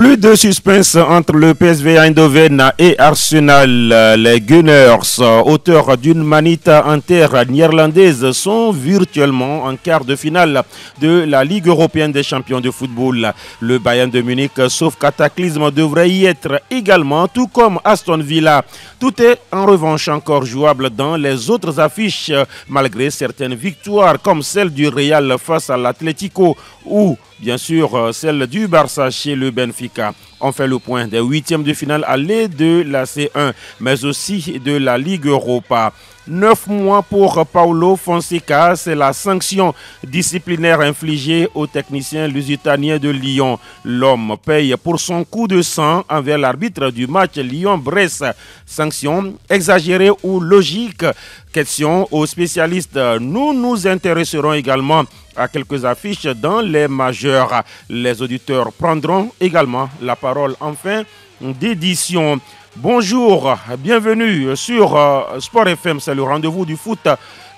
Plus de suspense entre le PSV Eindhoven et Arsenal. Les Gunners, auteurs d'une manita en terre néerlandaise, sont virtuellement en quart de finale de la Ligue européenne des champions de football. Le Bayern de Munich, sauf cataclysme, devrait y être également, tout comme Aston Villa. Tout est en revanche encore jouable dans les autres affiches, malgré certaines victoires comme celle du Real face à l'Atlético ou bien sûr celle du Barça chez le Benfica. On fait le point des huitièmes de finale aller de la C1, mais aussi de la Ligue Europa. 9 mois pour Paulo Fonseca, c'est la sanction disciplinaire infligée au technicien lusitanien de Lyon. L'homme paye pour son coup de sang envers l'arbitre du match Lyon-Brest. Sanction exagérée ou logique? Question aux spécialistes. Nous nous intéresserons également à quelques affiches dans les majeurs. Les auditeurs prendront également la parole en fin d'édition. Bonjour, bienvenue sur Sport FM, c'est le rendez-vous du foot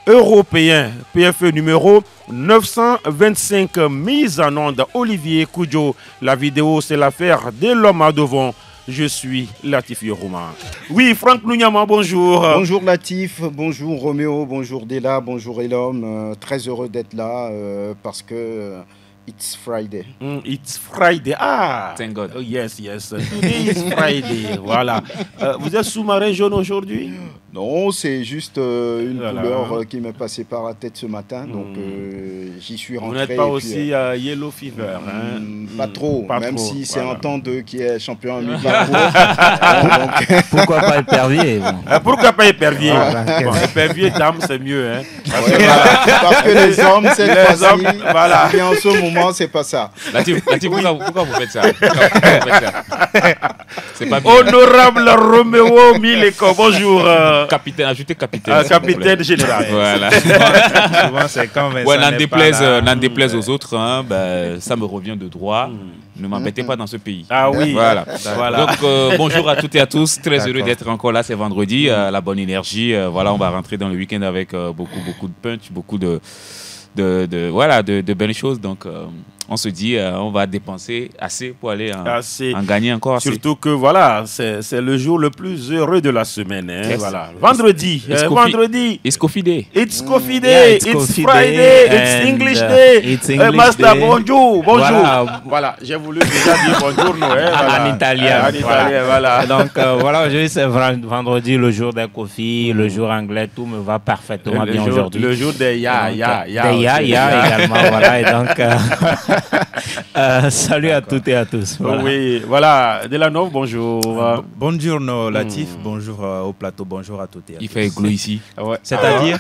européen. PFE numéro 925, mise en onde Olivier Koudjo. La vidéo, c'est l'affaire de l'homme à devant. Je suis Latif Yorouma. Oui, Franck Nouniama, bonjour. Bonjour Latif, bonjour Roméo, bonjour Della, bonjour Elom. Très heureux d'être là parce que it's Friday. It's Friday. Ah, thank God. Oh, yes. Today is Friday. Voilà. Vous êtes sous-marin jaune aujourd'hui? Non, c'est juste une couleur qui m'est passée par la tête ce matin, donc j'y suis rentré. Vous n'êtes pas aussi Yellow Fever, hein? Pas trop, même trop, si c'est un temps de qui est champion à mi-parcours. Pourquoi pas épervier? Pourquoi pas épervier? Bon, épervier, dame, c'est mieux. Hein? Parce que les hommes, c'est facile. Voilà. Et en ce moment, c'est pas ça. Latif, pourquoi vous faites ça? C'est pas bien. Honorable Roméo Mileko, bonjour. Capitaine, ajoutez capitaine. Capitaine général. Voilà. Souvent, c'est quand même. Ouais, n'en déplaise aux autres, hein, ben, ça me revient de droit. Ne m'embêtez pas dans ce pays. Ah oui. Voilà. Donc, bonjour à toutes et à tous. Très heureux d'être encore là. C'est vendredi. La bonne énergie. Voilà, on va rentrer dans le week-end avec beaucoup de punch, beaucoup de belles choses. Donc, on se dit, on va dépenser assez pour aller en gagner encore assez. Surtout que voilà, c'est le jour le plus heureux de la semaine. Hein, yes. Voilà. Vendredi. Vendredi. It's Coffee Day. It's Coffee Day. It's Friday. It's English Day. Master, bonjour. Voilà. J'ai voulu déjà dire bonjour, Noël. En italien. Voilà. Donc, voilà, aujourd'hui, c'est vendredi, le jour des coffees, le jour anglais. Tout me va parfaitement bien aujourd'hui. Le jour des ya également. Voilà. Et donc, salut à toutes et à tous. Voilà. Oui, voilà. Delanov, bonjour. Bonjour Latif, bonjour au plateau, bonjour à toutes et à tous. Il fait éclos ici. Ouais. C'est-à-dire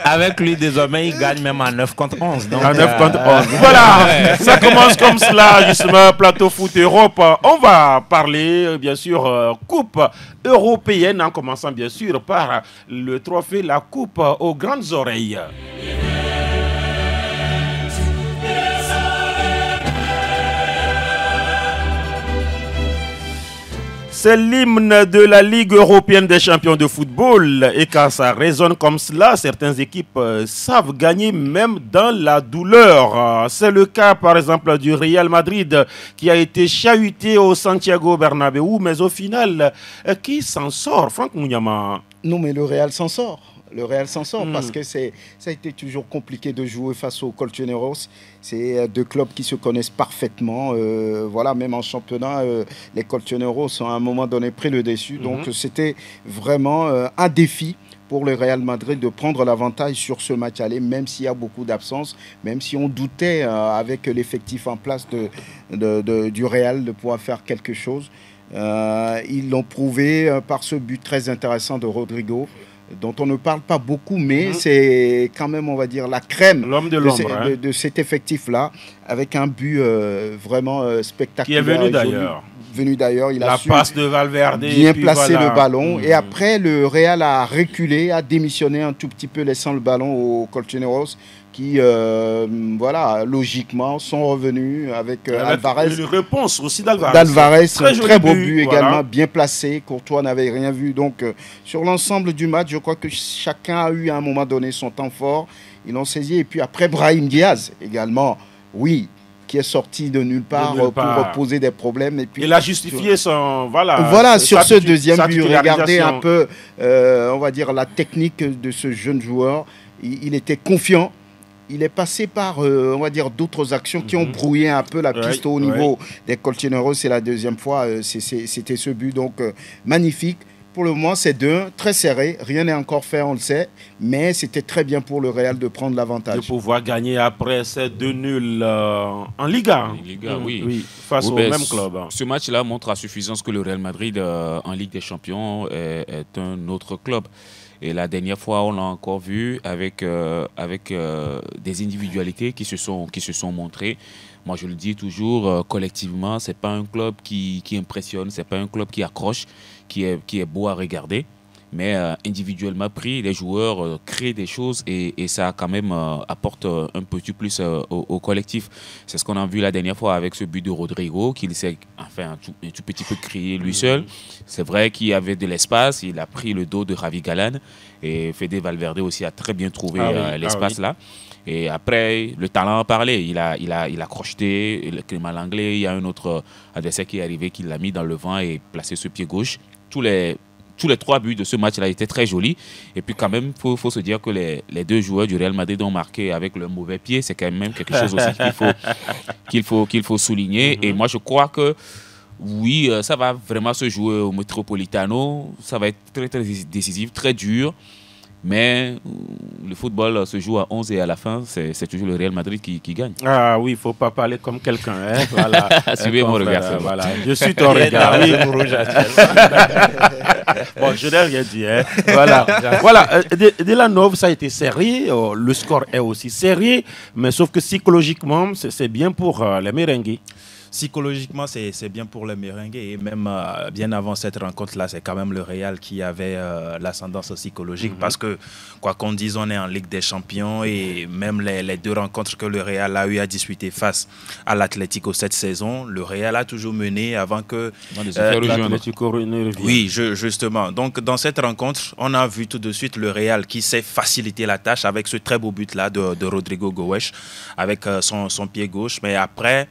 avec lui, désormais, il gagne même en 9 contre 11. Donc, en 9 contre 11. Voilà, ça commence comme cela, justement, Plateau Foot Europe. On va parler, bien sûr, Coupe européenne, en commençant, bien sûr, par le trophée, la Coupe aux grandes oreilles. C'est l'hymne de la Ligue européenne des champions de football. Et quand ça résonne comme cela, certaines équipes savent gagner même dans la douleur. C'est le cas par exemple du Real Madrid qui a été chahuté au Santiago Bernabéu. Mais au final, qui s'en sort, Franck Mouniama? Non, mais le Real s'en sort. Le Real s'en sort parce que ça a été toujours compliqué de jouer face aux Colchoneros. C'est deux clubs qui se connaissent parfaitement. Voilà, même en championnat, les Colchoneros ont à un moment donné pris le dessus. Donc c'était vraiment un défi pour le Real Madrid de prendre l'avantage sur ce match aller, même s'il y a beaucoup d'absences, même si on doutait avec l'effectif en place du Real de pouvoir faire quelque chose. Ils l'ont prouvé par ce but très intéressant de Rodrigo, dont on ne parle pas beaucoup, mais c'est quand même, on va dire, la crème de cet effectif-là, avec un but vraiment spectaculaire. Qui est venu d'ailleurs. Il a su passe de Valverde, bien placer le ballon. Et après, le Real a reculé, a démissionné un tout petit peu, laissant le ballon aux Colchoneros, qui, voilà, logiquement, sont revenus avec Alvarez. Une réponse aussi d'Alvarez. Très beau but également, bien placé. Courtois n'avait rien vu. Donc, sur l'ensemble du match, je crois que chacun a eu à un moment donné son temps fort. Ils l'ont saisi. Et puis après, Brahim Diaz également, oui, qui est sorti de nulle part, pour poser des problèmes. Et puis, il a justifié son... Voilà, sur ce deuxième but, regardez un peu, on va dire, la technique de ce jeune joueur. Il était confiant. Il est passé par, on va dire, d'autres actions qui ont brouillé un peu la piste au niveau des Colchoneros. C'est la deuxième fois, c'était ce but. Donc, magnifique. Pour le moment, c'est 2-1, très serré. Rien n'est encore fait, on le sait. Mais c'était très bien pour le Real de prendre l'avantage. De pouvoir gagner après ces 2 nuls en Liga. En Liga, oui. Face au même club. Ce match-là montre à suffisance que le Real Madrid, en Ligue des Champions, est un autre club. Et la dernière fois, on l'a encore vu avec des individualités qui se sont montrées. Moi, je le dis toujours, collectivement, ce n'est pas un club qui impressionne, ce n'est pas un club qui accroche, qui est beau à regarder. Mais individuellement pris, les joueurs créent des choses et ça quand même apporte un petit plus au collectif. C'est ce qu'on a vu la dernière fois avec ce but de Rodrigo, qu'il s'est un tout petit peu créé lui seul. C'est vrai qu'il y avait de l'espace, il a pris le dos de Javi Galán et Fede Valverde aussi a très bien trouvé l'espace là. Et après, le talent a parlé. Il a crocheté. Clément Langlais, il y a un autre adversaire qui est arrivé, qui l'a mis dans le vent et placé ce pied gauche. Tous les 3 buts de ce match-là étaient très jolis. Et puis quand même, il faut se dire que les 2 joueurs du Real Madrid ont marqué avec le mauvais pied. C'est quand même quelque chose aussi qu'il faut souligner. Et moi, je crois que oui, ça va vraiment se jouer au Metropolitano. Ça va être très, très décisif, très dur. Mais le football se joue à 11 et à la fin, c'est toujours le Real Madrid qui gagne. Ah oui, il ne faut pas parler comme quelqu'un. Hein? Voilà. Suivez mon regard. Voilà. Je suis ton regard. Bon, je n'ai rien dit. Hein? Voilà. Delanov, ça a été serré. Le score est aussi serré. Mais sauf que psychologiquement, c'est bien pour les merengues. Psychologiquement, c'est bien pour le merengue et même bien avant cette rencontre-là, c'est quand même le Real qui avait l'ascendance psychologique parce que, quoi qu'on dise, on est en Ligue des Champions et même les 2 rencontres que le Real a eu à disputer face à l'Atlético cette saison, le Real a toujours mené avant que... Oui, justement. Donc, dans cette rencontre, on a vu tout de suite le Real qui s'est facilité la tâche avec ce très beau but-là de Rodrigo Goes avec son pied gauche. Mais après...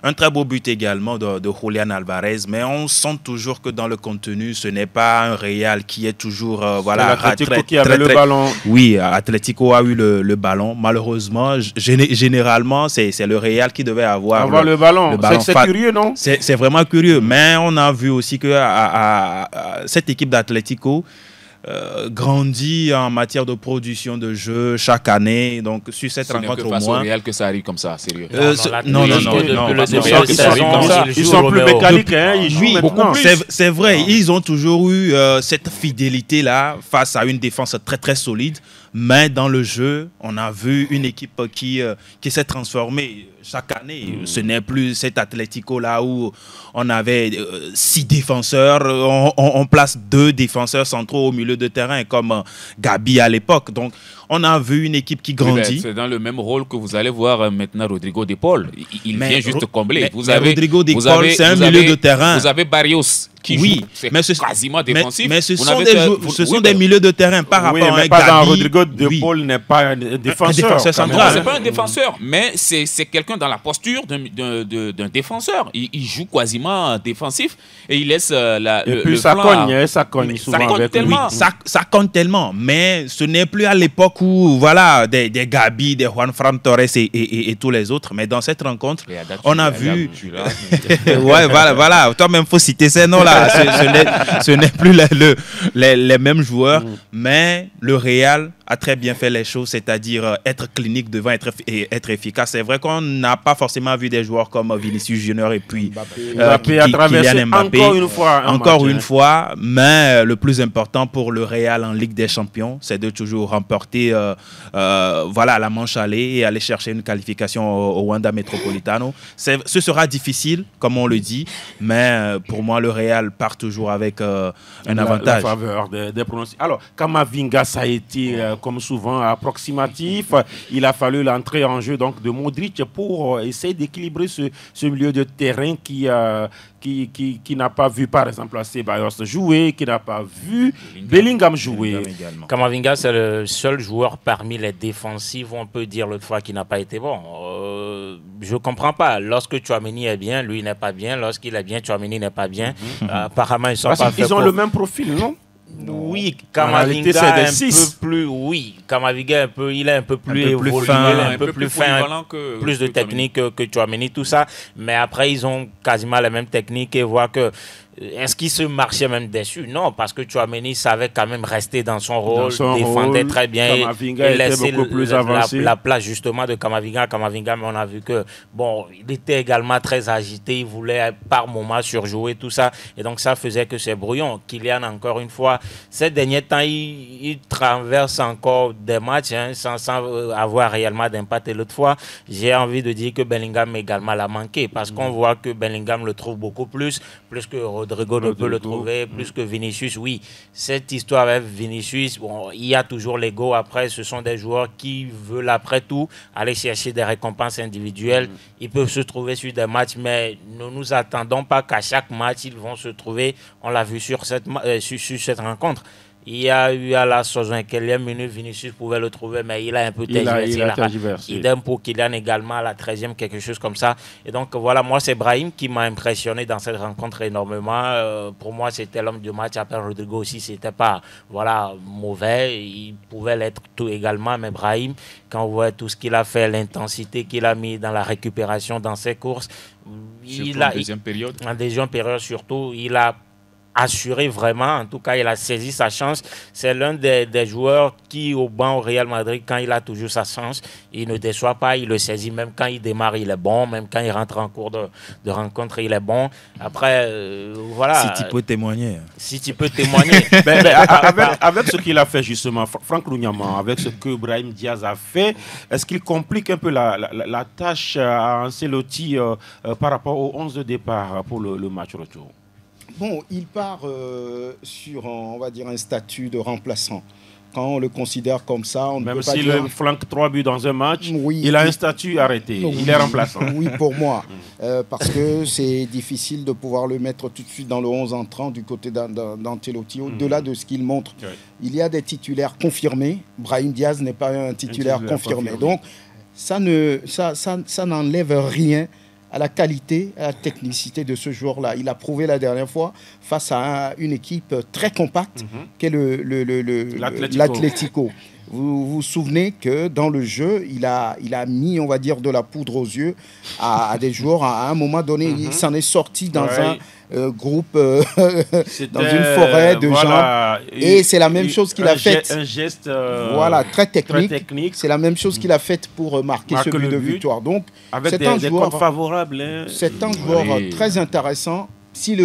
Un très beau but également de Julián Alvarez, mais on sent toujours que dans le contenu, ce n'est pas un Real qui est toujours... Atlético qui avait le ballon. Oui, Atlético a eu le ballon. Malheureusement, généralement, c'est le Real qui devait avoir le ballon. C'est curieux, non? C'est vraiment curieux, mais on a vu aussi que cette équipe d'Atlético grandit en matière de production de jeux chaque année. Donc, sur cette rencontre au moins... C'est au Real que ça arrive comme ça, sérieux. Non. Ils sont plus mécaniques, hein, ils jouent beaucoup plus. C'est vrai, ils ont toujours eu cette fidélité-là face à une défense très très solide. Mais dans le jeu, on a vu une équipe qui s'est transformée chaque année. Ce n'est plus cet Atlético-là où on avait 6 défenseurs. On place 2 défenseurs centraux au milieu de terrain comme Gabi à l'époque. Donc, on a vu une équipe qui grandit. C'est dans le même rôle que vous allez voir maintenant Rodrigo de Paul. Il vient juste combler. Rodrigo de Paul, c'est un milieu de terrain. Vous avez Barrios qui joue. C'est quasiment défensif. Mais ce sont des milieux de terrain par rapport à un Gabi. Rodrigo de Paul n'est pas un défenseur central. C'est pas un défenseur, mais c'est quelqu'un dans la posture d'un défenseur. Il joue quasiment défensif et il laisse ça cogne souvent avec lui. Ça compte tellement, mais ce n'est plus à l'époque où des Gabi, des Juan Fran Torres et tous les autres. Mais dans cette rencontre, on a vu... voilà. Toi-même, il faut citer ces noms-là. Ce n'est plus les mêmes joueurs, mais le Real a très bien fait les choses, c'est-à-dire être clinique devant être efficace. C'est vrai qu'on n'a pas forcément vu des joueurs comme Vinicius Junior et puis Mbappé a traversé encore une fois, mais le plus important pour le Real en Ligue des Champions, c'est de toujours remporter la manche aller et aller chercher une qualification au Wanda Metropolitano. Ce sera difficile, comme on le dit, mais pour moi, le Real part toujours avec un avantage. La faveur des pronostics. Alors, Camavinga, ça a été... comme souvent approximatif. Il a fallu l'entrée en jeu donc, de Modric pour essayer d'équilibrer ce milieu de terrain qui n'a pas vu par exemple Ceballos jouer, qui n'a pas vu Bellingham jouer. Camavinga, c'est le seul joueur parmi les défensifs, on peut dire l'autre fois, qui n'a pas été bon. je ne comprends pas. Lorsque Tchouaméni est bien, lui n'est pas bien. Lorsqu'il est bien, Tchouaméni n'est pas bien. Apparemment, ils sont pas faits. Ils ont le même profil, non? Oui, Kamavinga Kamavinga il est un peu plus évolué, un peu plus fin, plus de technique que Tchouaméni, tout ça. Mais après, ils ont quasiment les mêmes techniques et voir que est-ce qu'il se marchait même dessus? Non, parce que Tchouaméni savait quand même rester dans son rôle, défendait très bien et laissait la place justement de Kamavinga, mais on a vu que bon, il était également très agité, il voulait par moment surjouer tout ça et donc ça faisait que c'est brouillon. Kylian, encore une fois, ces derniers temps, il traverse encore des matchs sans avoir réellement d'impact. Et l'autre fois, j'ai envie de dire que Bellingham également l'a manqué parce qu'on voit que Bellingham le trouve beaucoup plus que Rodrigo ne peut le trouver, plus que Vinicius. Oui, cette histoire avec Vinicius, bon, il y a toujours l'ego. Après, ce sont des joueurs qui veulent après tout aller chercher des récompenses individuelles. Ils peuvent se trouver sur des matchs, mais ne nous attendons pas qu'à chaque match, ils vont se trouver. On l'a vu sur cette rencontre. Il y a eu à la 65e minute, Vinicius pouvait le trouver, mais il a un peu tergiversé. Idem pour Kylian également à la 13e, quelque chose comme ça. Et donc voilà, moi c'est Brahim qui m'a impressionné dans cette rencontre énormément. Pour moi, c'était l'homme du match. Après Rodrigo aussi, c'était pas mauvais. Il pouvait l'être tout également, mais Brahim, quand on voit tout ce qu'il a fait, l'intensité qu'il a mis dans la récupération, dans ses courses, en deuxième période surtout, il a assuré vraiment, en tout cas il a saisi sa chance. C'est l'un des joueurs qui au banc au Real Madrid, quand il a toujours sa chance, il ne déçoit pas, il le saisit, même quand il démarre il est bon, même quand il rentre en cours de rencontre il est bon. Après voilà. Si tu peux témoigner. Avec ce qu'il a fait justement, Franck Lugnaman, avec ce que Brahim Diaz a fait, est-ce qu'il complique un peu la tâche à Ancelotti par rapport au 11 de départ pour le match retour? Bon, il part sur, on va dire, un statut de remplaçant. Quand on le considère comme ça, on ne peut pas dire... Même s'il flanque 3 buts dans un match, il a un statut arrêté. Oui, il est remplaçant. Oui, pour moi. Parce que c'est difficile de pouvoir le mettre tout de suite dans le 11 entrant du côté d'Ancelotti, au-delà de ce qu'il montre. Oui. Il y a des titulaires confirmés. Brahim Diaz n'est pas un titulaire confirmé. Donc, ça n'enlève rien à la qualité, à la technicité de ce joueur-là. Il a prouvé la dernière fois face à une équipe très compacte qu'est l'Atlético. Vous vous souvenez que dans le jeu, il a mis, on va dire, de la poudre aux yeux à des joueurs. À un moment donné, il s'en est sorti dans un groupe, dans une forêt de gens. Et c'est la même chose qu'il a fait. Un geste très technique. C'est la même chose qu'il a fait pour marquer ce but de victoire. Donc, avec des joueurs favorables. C'est un joueur très intéressant. Si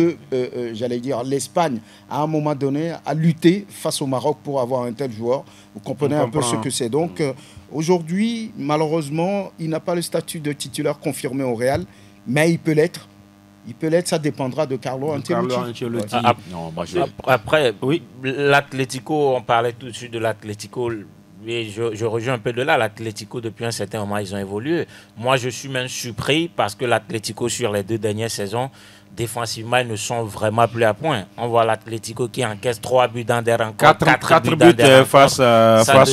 j'allais dire, l'Espagne, à un moment donné, a lutté face au Maroc pour avoir un tel joueur, vous comprenez un peu ce que c'est. Donc, aujourd'hui, malheureusement, il n'a pas le statut de titulaire confirmé au Real, mais il peut l'être. Il peut l'être, ça dépendra de Carlo Ancelotti. Après, l'Atlético, on parlait tout de suite de l'Atlético. Et je rejoins un peu de là. L'Atlético, depuis un certain moment, ils ont évolué. Moi, je suis même surpris parce que l'Atlético, sur les 2 dernières saisons, défensivement, ils ne sont vraiment plus à point. On voit l'Atlético qui encaisse 3 buts dans des rencontres. 4 buts face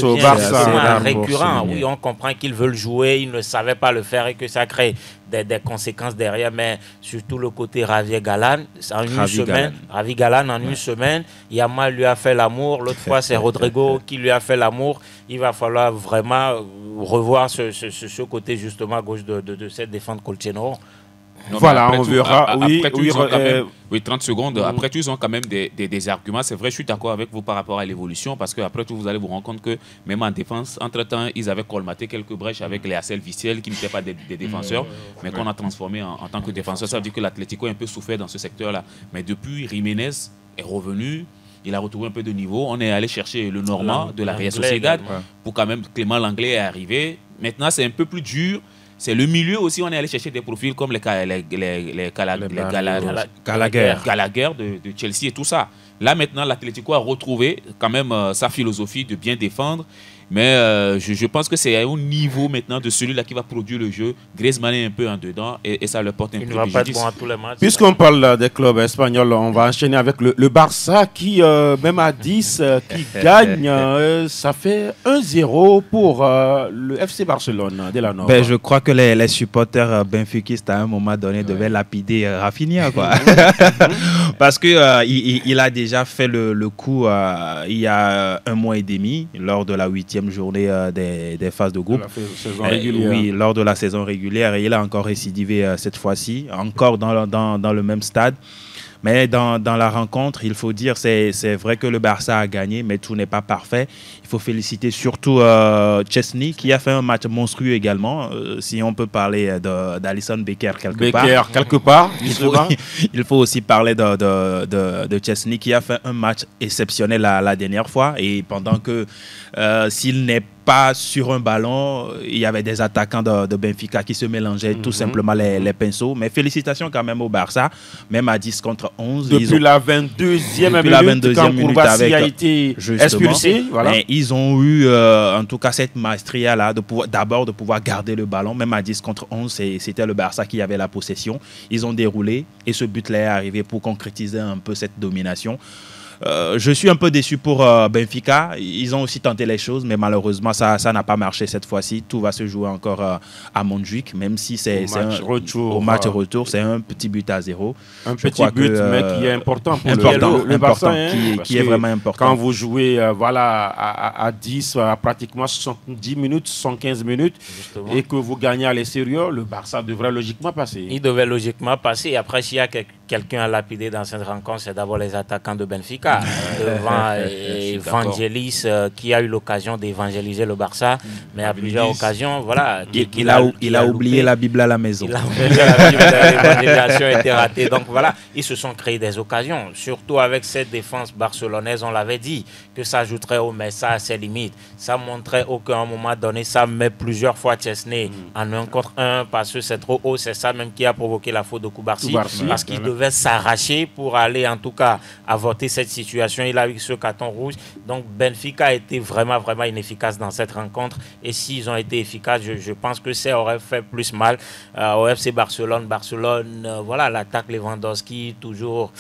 au Barça. C'est récurrent. Oui, on comprend qu'ils veulent jouer, ils ne savaient pas le faire et que ça crée des conséquences derrière. Mais surtout le côté Javier Galán, Ravi Galán, en une semaine, Yamal lui a fait l'amour. L'autre fois, c'est Rodrigo qui lui a fait l'amour. Il va falloir vraiment revoir ce côté justement à gauche de cette défense Colchonero. Non, voilà, on verra. Oui, 30 secondes. Après tout, ils ont quand même des arguments. C'est vrai, je suis d'accord avec vous par rapport à l'évolution, parce qu'après tout, vous allez vous rendre compte que même en défense, entre-temps, ils avaient colmaté quelques brèches avec les Axel Witsel, qui n'étaient pas des défenseurs, mais qu'on a transformés en tant que défenseurs. Ça veut dire que l'Atlético a un peu souffert dans ce secteur-là. Mais depuis, Jiménez est revenu. Il a retrouvé un peu de niveau. On est allé chercher le Normand de la Real Sociedad pour quand même Clément Langlais est arrivé. Maintenant, c'est un peu plus dur. C'est le milieu aussi, on est allé chercher des profils comme les Gallagher de Chelsea et tout ça. Là maintenant, l'Atlético a retrouvé quand même sa philosophie de bien défendre Mais je pense que c'est au niveau maintenant de celui-là qui va produire le jeu. Griezmann est un peu en dedans et ça le porte un peu préjudice. Il ne va pas être bon à tous les matchs. Puisqu'on parle des clubs espagnols, on va enchaîner avec le Barça qui, même à 10, qui gagne. Ça fait 1-0 pour le FC Barcelone de la Nord. Ben, je crois que les supporters benfiquistes à un moment donné devaient lapider Rafinha, quoi. Parce que il a déjà fait le coup il y a 1 mois et demi lors de la 8e journée des phases de groupe. Oui, lors de la saison régulière, et il a encore récidivé cette fois-ci, encore dans le même stade. Mais dans la rencontre, il faut dire, c'est vrai que le Barça a gagné, mais tout n'est pas parfait. Il faut féliciter surtout Chesney, qui a fait un match monstrueux également. Si on peut parler d'Alisson Becker quelque part. Il faut aussi parler de Chesney, qui a fait un match exceptionnel la dernière fois. Et pendant que s'il n'est pas sur un ballon, il y avait des attaquants de Benfica qui se mélangeaient tout simplement les pinceaux. Mais félicitations quand même au Barça, même à 10 contre 11. Depuis la 22e minute, Kourbassi a été expulsé. Voilà. Mais ils ont eu en tout cas cette maestria-là de pouvoir garder le ballon. Même à 10 contre 11, c'était le Barça qui avait la possession. Ils ont déroulé et ce but-là est arrivé pour concrétiser un peu cette domination. Je suis un peu déçu pour Benfica. Ils ont aussi tenté les choses, mais malheureusement, ça n'a pas marché cette fois-ci. Tout va se jouer encore à Montjuic, même si c'est au match retour, c'est un petit but à 0. Un petit but, mais qui est important pour le Barça. Qui est vraiment important. Quand vous jouez à 10, à pratiquement 70 minutes, 115 minutes, justement, et que vous gagnez à l'extérieur, le Barça devrait logiquement passer. Il devait logiquement passer. Après, s'il y a quelqu'un à lapider dans cette rencontre, c'est d'abord les attaquants de Benfica. Devant Evangelis qui a eu l'occasion d'évangéliser le Barça, mais à plusieurs occasions, voilà. Il a oublié la Bible à la maison. Il a oublié la Bible, l'évangélisation a été ratée. Donc voilà, ils se sont créés des occasions, surtout avec cette défense barcelonaise, on l'avait dit, que ça ajouterait au mais ça à ses limites. Ça montrait qu'à un moment donné, ça met plusieurs fois Chesney en 1 contre 1 parce que c'est trop haut. C'est ça même qui a provoqué la faute de Kourbassi, parce qu'il devait s'arracher pour aller en tout cas avorter cette situation. Il a eu ce carton rouge. Donc Benfica a été vraiment inefficace dans cette rencontre. Et s'ils ont été efficaces, je pense que ça aurait fait plus mal au FC Barcelone. Voilà, l'attaque Lewandowski, toujours.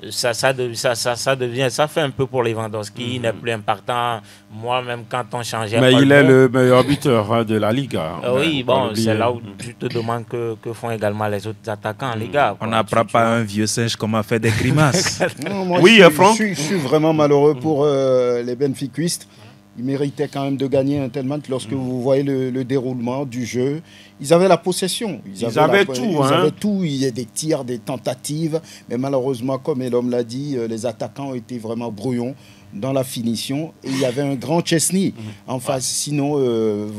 Ça fait un peu pour Lewandowski. Il n'est plus impactant. Moi-même, quand on changeait. Mais il est le meilleur buteur de la Liga. Oui, bon, c'est là où tu te demandes que font également les autres attaquants en Liga. On n'apprend pas un vieux singe comment faire des grimaces. Non, je suis vraiment malheureux pour les benfiquistes. Ils méritaient quand même de gagner un tel match lorsque vous voyez le déroulement du jeu. Ils avaient la possession. Ils avaient tout. Il y a des tirs, des tentatives. Mais malheureusement, comme l'homme l'a dit, les attaquants ont été vraiment brouillons dans la finition. Et il y avait un grand Chesney en face. Sinon,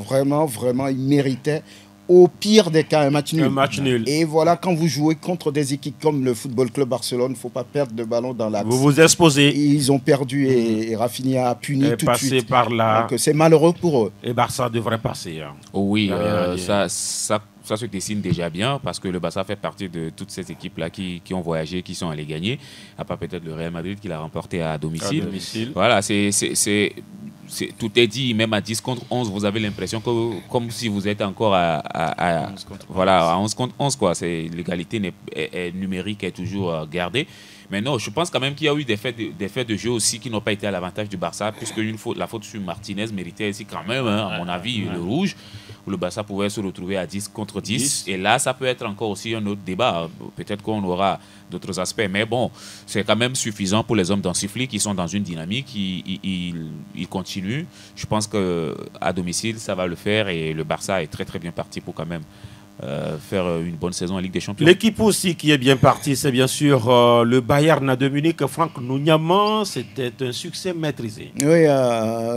vraiment, ils méritaient. Au pire des cas, un match nul. Et voilà, quand vous jouez contre des équipes comme le Football Club Barcelone, il ne faut pas perdre de ballon dans l'axe. Vous vous exposez. Ils ont perdu et Rafinha a puni tout de suite. Par là. Donc c'est malheureux pour eux. Et Barça devrait passer. Oui, ça se dessine déjà bien parce que le Barça fait partie de toutes ces équipes-là qui ont voyagé, qui sont allées gagner, à part peut-être le Real Madrid qui l'a remporté à domicile. Voilà, tout est dit, même à 10 contre 11, vous avez l'impression que comme si vous êtes encore à 11 contre 11. Quoi. L'égalité numérique est toujours gardée. Mais non, je pense quand même qu'il y a eu des faits de jeu aussi qui n'ont pas été à l'avantage du Barça, puisque la faute sur Martinez méritait aussi quand même, à mon avis, le rouge, où le Barça pouvait se retrouver à 10 contre 10. Et là, ça peut être encore aussi un autre débat. Peut-être qu'on aura d'autres aspects. Mais bon, c'est quand même suffisant pour les hommes d'Ansifli qui sont dans une dynamique, ils continuent. Je pense qu'à domicile, ça va le faire et le Barça est très très bien parti pour quand même faire une bonne saison en Ligue des Champions. L'équipe aussi qui est bien partie, c'est bien sûr le Bayern de Munich. Franck Nouniaman, c'était un succès maîtrisé. Oui,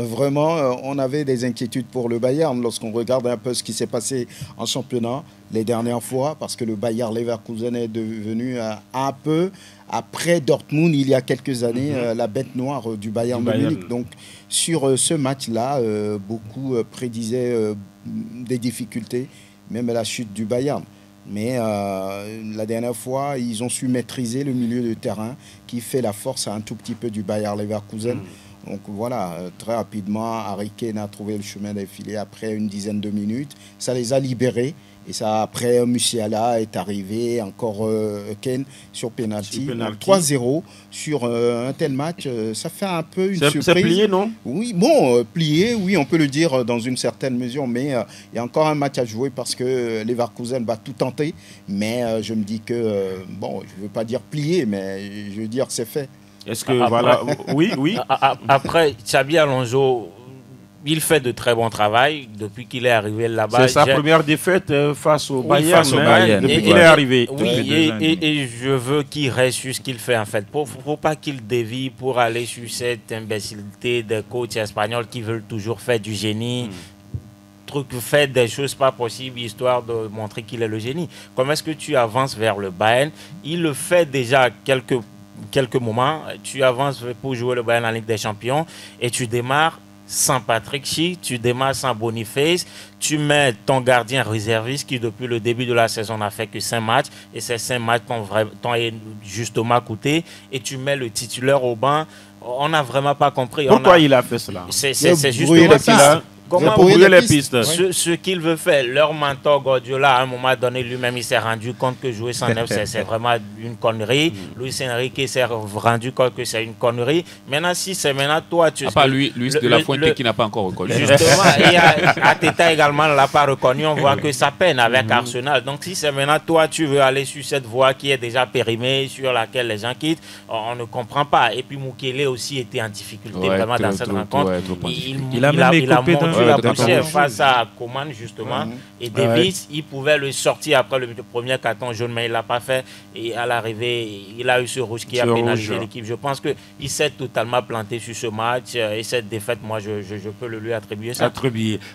vraiment, on avait des inquiétudes pour le Bayern lorsqu'on regarde un peu ce qui s'est passé en championnat les dernières fois, parce que le Bayer Leverkusen est devenu un peu, après Dortmund, il y a quelques années, la bête noire du Bayern de Munich. Donc, sur ce match-là, beaucoup prédisaient des difficultés, même la chute du Bayern. Mais la dernière fois, ils ont su maîtriser le milieu de terrain qui fait la force un tout petit peu du Bayer Leverkusen. Donc voilà, très rapidement, Harry Kane a trouvé le chemin des filets après une dizaine de minutes. Ça les a libérés. Et ça, après, Musiala est arrivé, encore Kane sur penalty. 3-0 sur un tel match, ça fait un peu une surprise. C'est plié, non? Oui, bon, plié, oui, on peut le dire dans une certaine mesure, mais il y a encore un match à jouer parce que Leverkusen va tout tenter. Mais je me dis que, bon, je ne veux pas dire plié, mais je veux dire c'est fait. Est-ce que, voilà, oui. Après, Xabi Alonso, il fait de très bon travail depuis qu'il est arrivé là-bas. C'est sa première défaite face au Bayern, depuis qu'il est arrivé. Oui, et je veux qu'il reste sur ce qu'il fait en fait. Il ne faut pas qu'il dévie pour aller sur cette imbécilité des coachs espagnols qui veulent toujours faire du génie. Fait des choses pas possibles histoire de montrer qu'il est le génie. Comment est-ce que tu avances vers le Bayern? Il le fait déjà quelques moments. Tu avances pour jouer le Bayern en Ligue des Champions et tu démarres sans Patrick Schick, tu démarres sans Boniface, tu mets ton gardien réserviste qui depuis le début de la saison n'a fait que 5 matchs et ces 5 matchs t'ont justement coûté et tu mets le titulaire au banc. On n'a vraiment pas compris. Pourquoi il a fait cela? C'est justement ça. Comment les pistes. Ce qu'il veut faire, leur mentor Guardiola, à un moment donné, lui-même, il s'est rendu compte que jouer 109, c'est vraiment une connerie. Luis Enrique s'est rendu compte que c'est une connerie. Maintenant, si c'est maintenant toi... Pas Luis de la Fuente qui n'a pas encore reconnu. Justement, et Arteta également ne l'a pas reconnu. On voit que ça peine avec Arsenal. Donc, si c'est maintenant toi, tu veux aller sur cette voie qui est déjà périmée, sur laquelle les gens quittent, on ne comprend pas. Et puis, Mukele aussi était en difficulté vraiment dans cette rencontre. Il a montré la poussière face à Coman justement et Davis il pouvait le sortir après le premier carton jaune mais il l'a pas fait et à l'arrivée il a eu ce rouge qui a pénalisé l'équipe. Je pense que il s'est totalement planté sur ce match et cette défaite moi je peux le lui attribuer ça.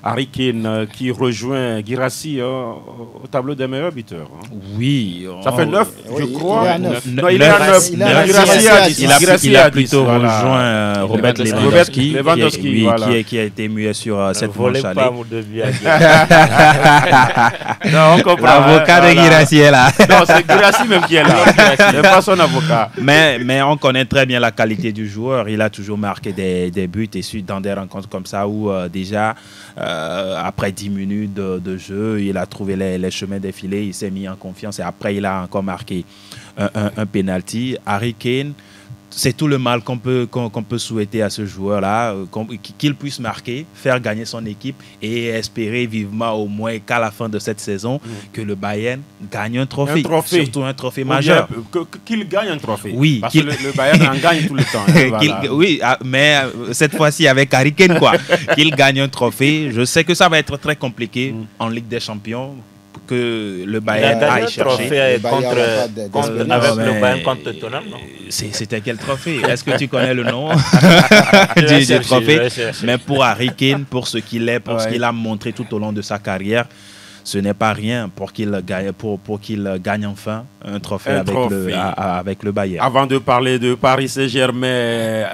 Harry Kane qui rejoint Guirassy au tableau des meilleurs buteurs. Oui, ça fait 9 je crois. Non, il est à 9. Il a plutôt rejoint Robert Lewandowski qui a été muet sur cette manche allée. Non, on comprend. L'avocat de Guirassy est là. Non, c'est Guirassy même qui est là. C'est pas son avocat. Mais on connaît très bien la qualité du joueur. Il a toujours marqué des buts et dans des rencontres comme ça où déjà après 10 minutes de jeu, il a trouvé les chemins défilés, il s'est mis en confiance et après il a encore marqué un penalty. Harry Kane, c'est tout le mal qu'on peut souhaiter à ce joueur-là, qu'il puisse marquer, faire gagner son équipe et espérer vivement au moins qu'à la fin de cette saison, que le Bayern gagne un trophée. Surtout un trophée majeur. Qu'il gagne un trophée. Oui. Parce que le Bayern en gagne tout le temps. Voilà. Oui, mais cette fois-ci avec Harry Kane, quoi. Qu'il gagne un trophée. Je sais que ça va être très compliqué en Ligue des Champions. Que le Bayern aille chercher. Avec le Bayern contre Tottenham, non? C'était quel trophée? Est-ce que tu connais le nom du trophée? Mais pour Harry Kane, pour ce qu'il est, pour ce qu'il a montré tout au long de sa carrière, ce n'est pas rien pour qu'il gagne enfin un trophée, avec le Bayern. Avant de parler de Paris Saint-Germain,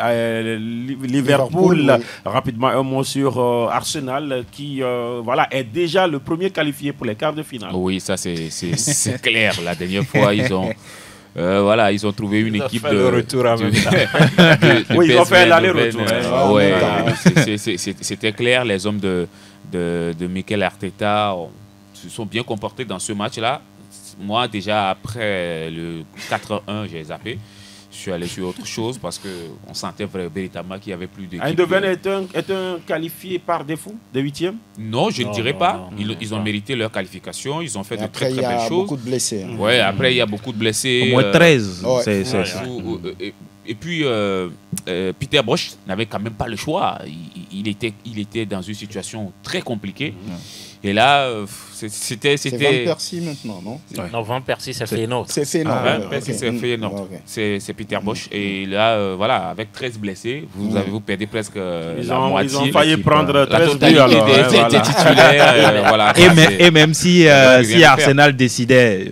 Liverpool, rapidement un mot sur Arsenal qui est déjà le premier qualifié pour les quarts de finale. Oui, ça c'est clair. La dernière fois, ils ont trouvé une équipe de retour en même temps. Oui, ils ont fait l'aller-retour. C'était clair. Les hommes de Mikel Arteta se sont bien comportés dans ce match-là. Moi, déjà, après le 4-1, j'ai zappé. Je suis allé sur autre chose parce qu'on sentait véritablement qu'il n'y avait plus d'équipe. Eindhoven est un qualifié par défaut de 8e? Non, je ne dirais pas. Ils ont mérité leur qualification. Ils ont fait de très belles choses. Après, il y a beaucoup de blessés. Oui, après, il y a beaucoup de blessés. Au moins 13. Et puis, Peter Bosz n'avait quand même pas le choix. Il était dans une situation très compliquée. Et là, c'était... C'est Van Persie maintenant, non? Non, Van Persie, c'est Feyenoord. C'est Feyenoord. Van Persie, c'est Feyenoord. C'est Peter Bosz. Et là, avec 13 blessés, vous perdez presque la moitié. Ils ont failli prendre 13 buts alors. Des titulaires. Et même si Arsenal décidait